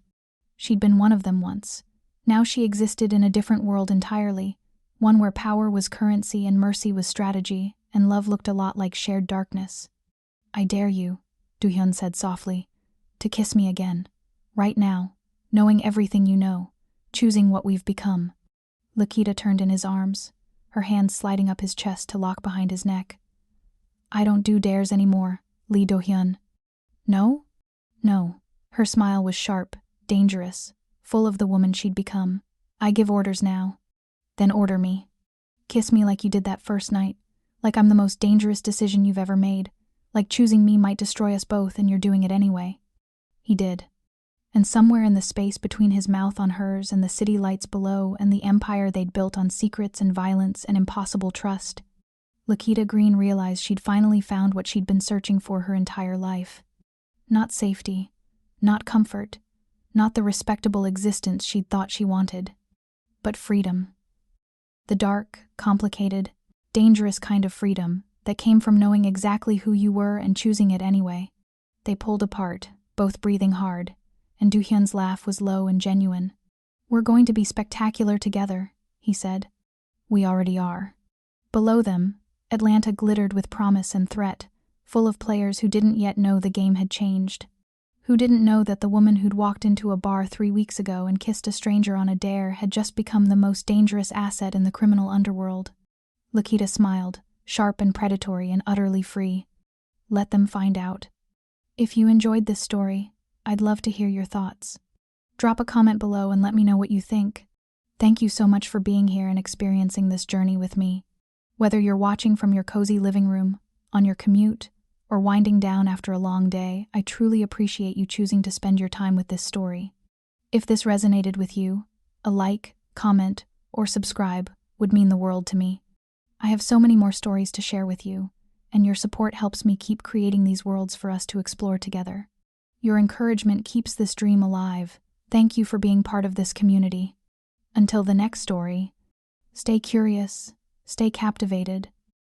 She'd been one of them once. Now she existed in a different world entirely, one where power was currency and mercy was strategy, and love looked a lot like shared darkness. "I dare you," Do-hyun said softly, "to kiss me again. Right now, knowing everything you know, choosing what we've become." Lakita turned in his arms, her hands sliding up his chest to lock behind his neck. "I don't do dares anymore, Lee Do-hyun." "No?" "No." Her smile was sharp, dangerous, full of the woman she'd become. "I give orders now." "Then order me. Kiss me like you did that first night, like I'm the most dangerous decision you've ever made, like choosing me might destroy us both and you're doing it anyway." He did. And somewhere in the space between his mouth on hers and the city lights below and the empire they'd built on secrets and violence and impossible trust, Lakita Green realized she'd finally found what she'd been searching for her entire life. Not safety, not comfort, not the respectable existence she'd thought she wanted, but freedom. The dark, complicated, dangerous kind of freedom that came from knowing exactly who you were and choosing it anyway. They pulled apart, both breathing hard, and Do-hyun's laugh was low and genuine. "We're going to be spectacular together," he said. "We already are." Below them, Atlanta glittered with promise and threat, full of players who didn't yet know the game had changed. Who didn't know that the woman who'd walked into a bar 3 weeks ago and kissed a stranger on a dare had just become the most dangerous asset in the criminal underworld? Lakita smiled, sharp and predatory and utterly free. Let them find out. If you enjoyed this story, I'd love to hear your thoughts. Drop a comment below and let me know what you think. Thank you so much for being here and experiencing this journey with me. Whether you're watching from your cozy living room, on your commute, or winding down after a long day, I truly appreciate you choosing to spend your time with this story. If this resonated with you, a like, comment, or subscribe would mean the world to me. I have so many more stories to share with you, and your support helps me keep creating these worlds for us to explore together. Your encouragement keeps this dream alive. Thank you for being part of this community. Until the next story, stay curious, stay captivated,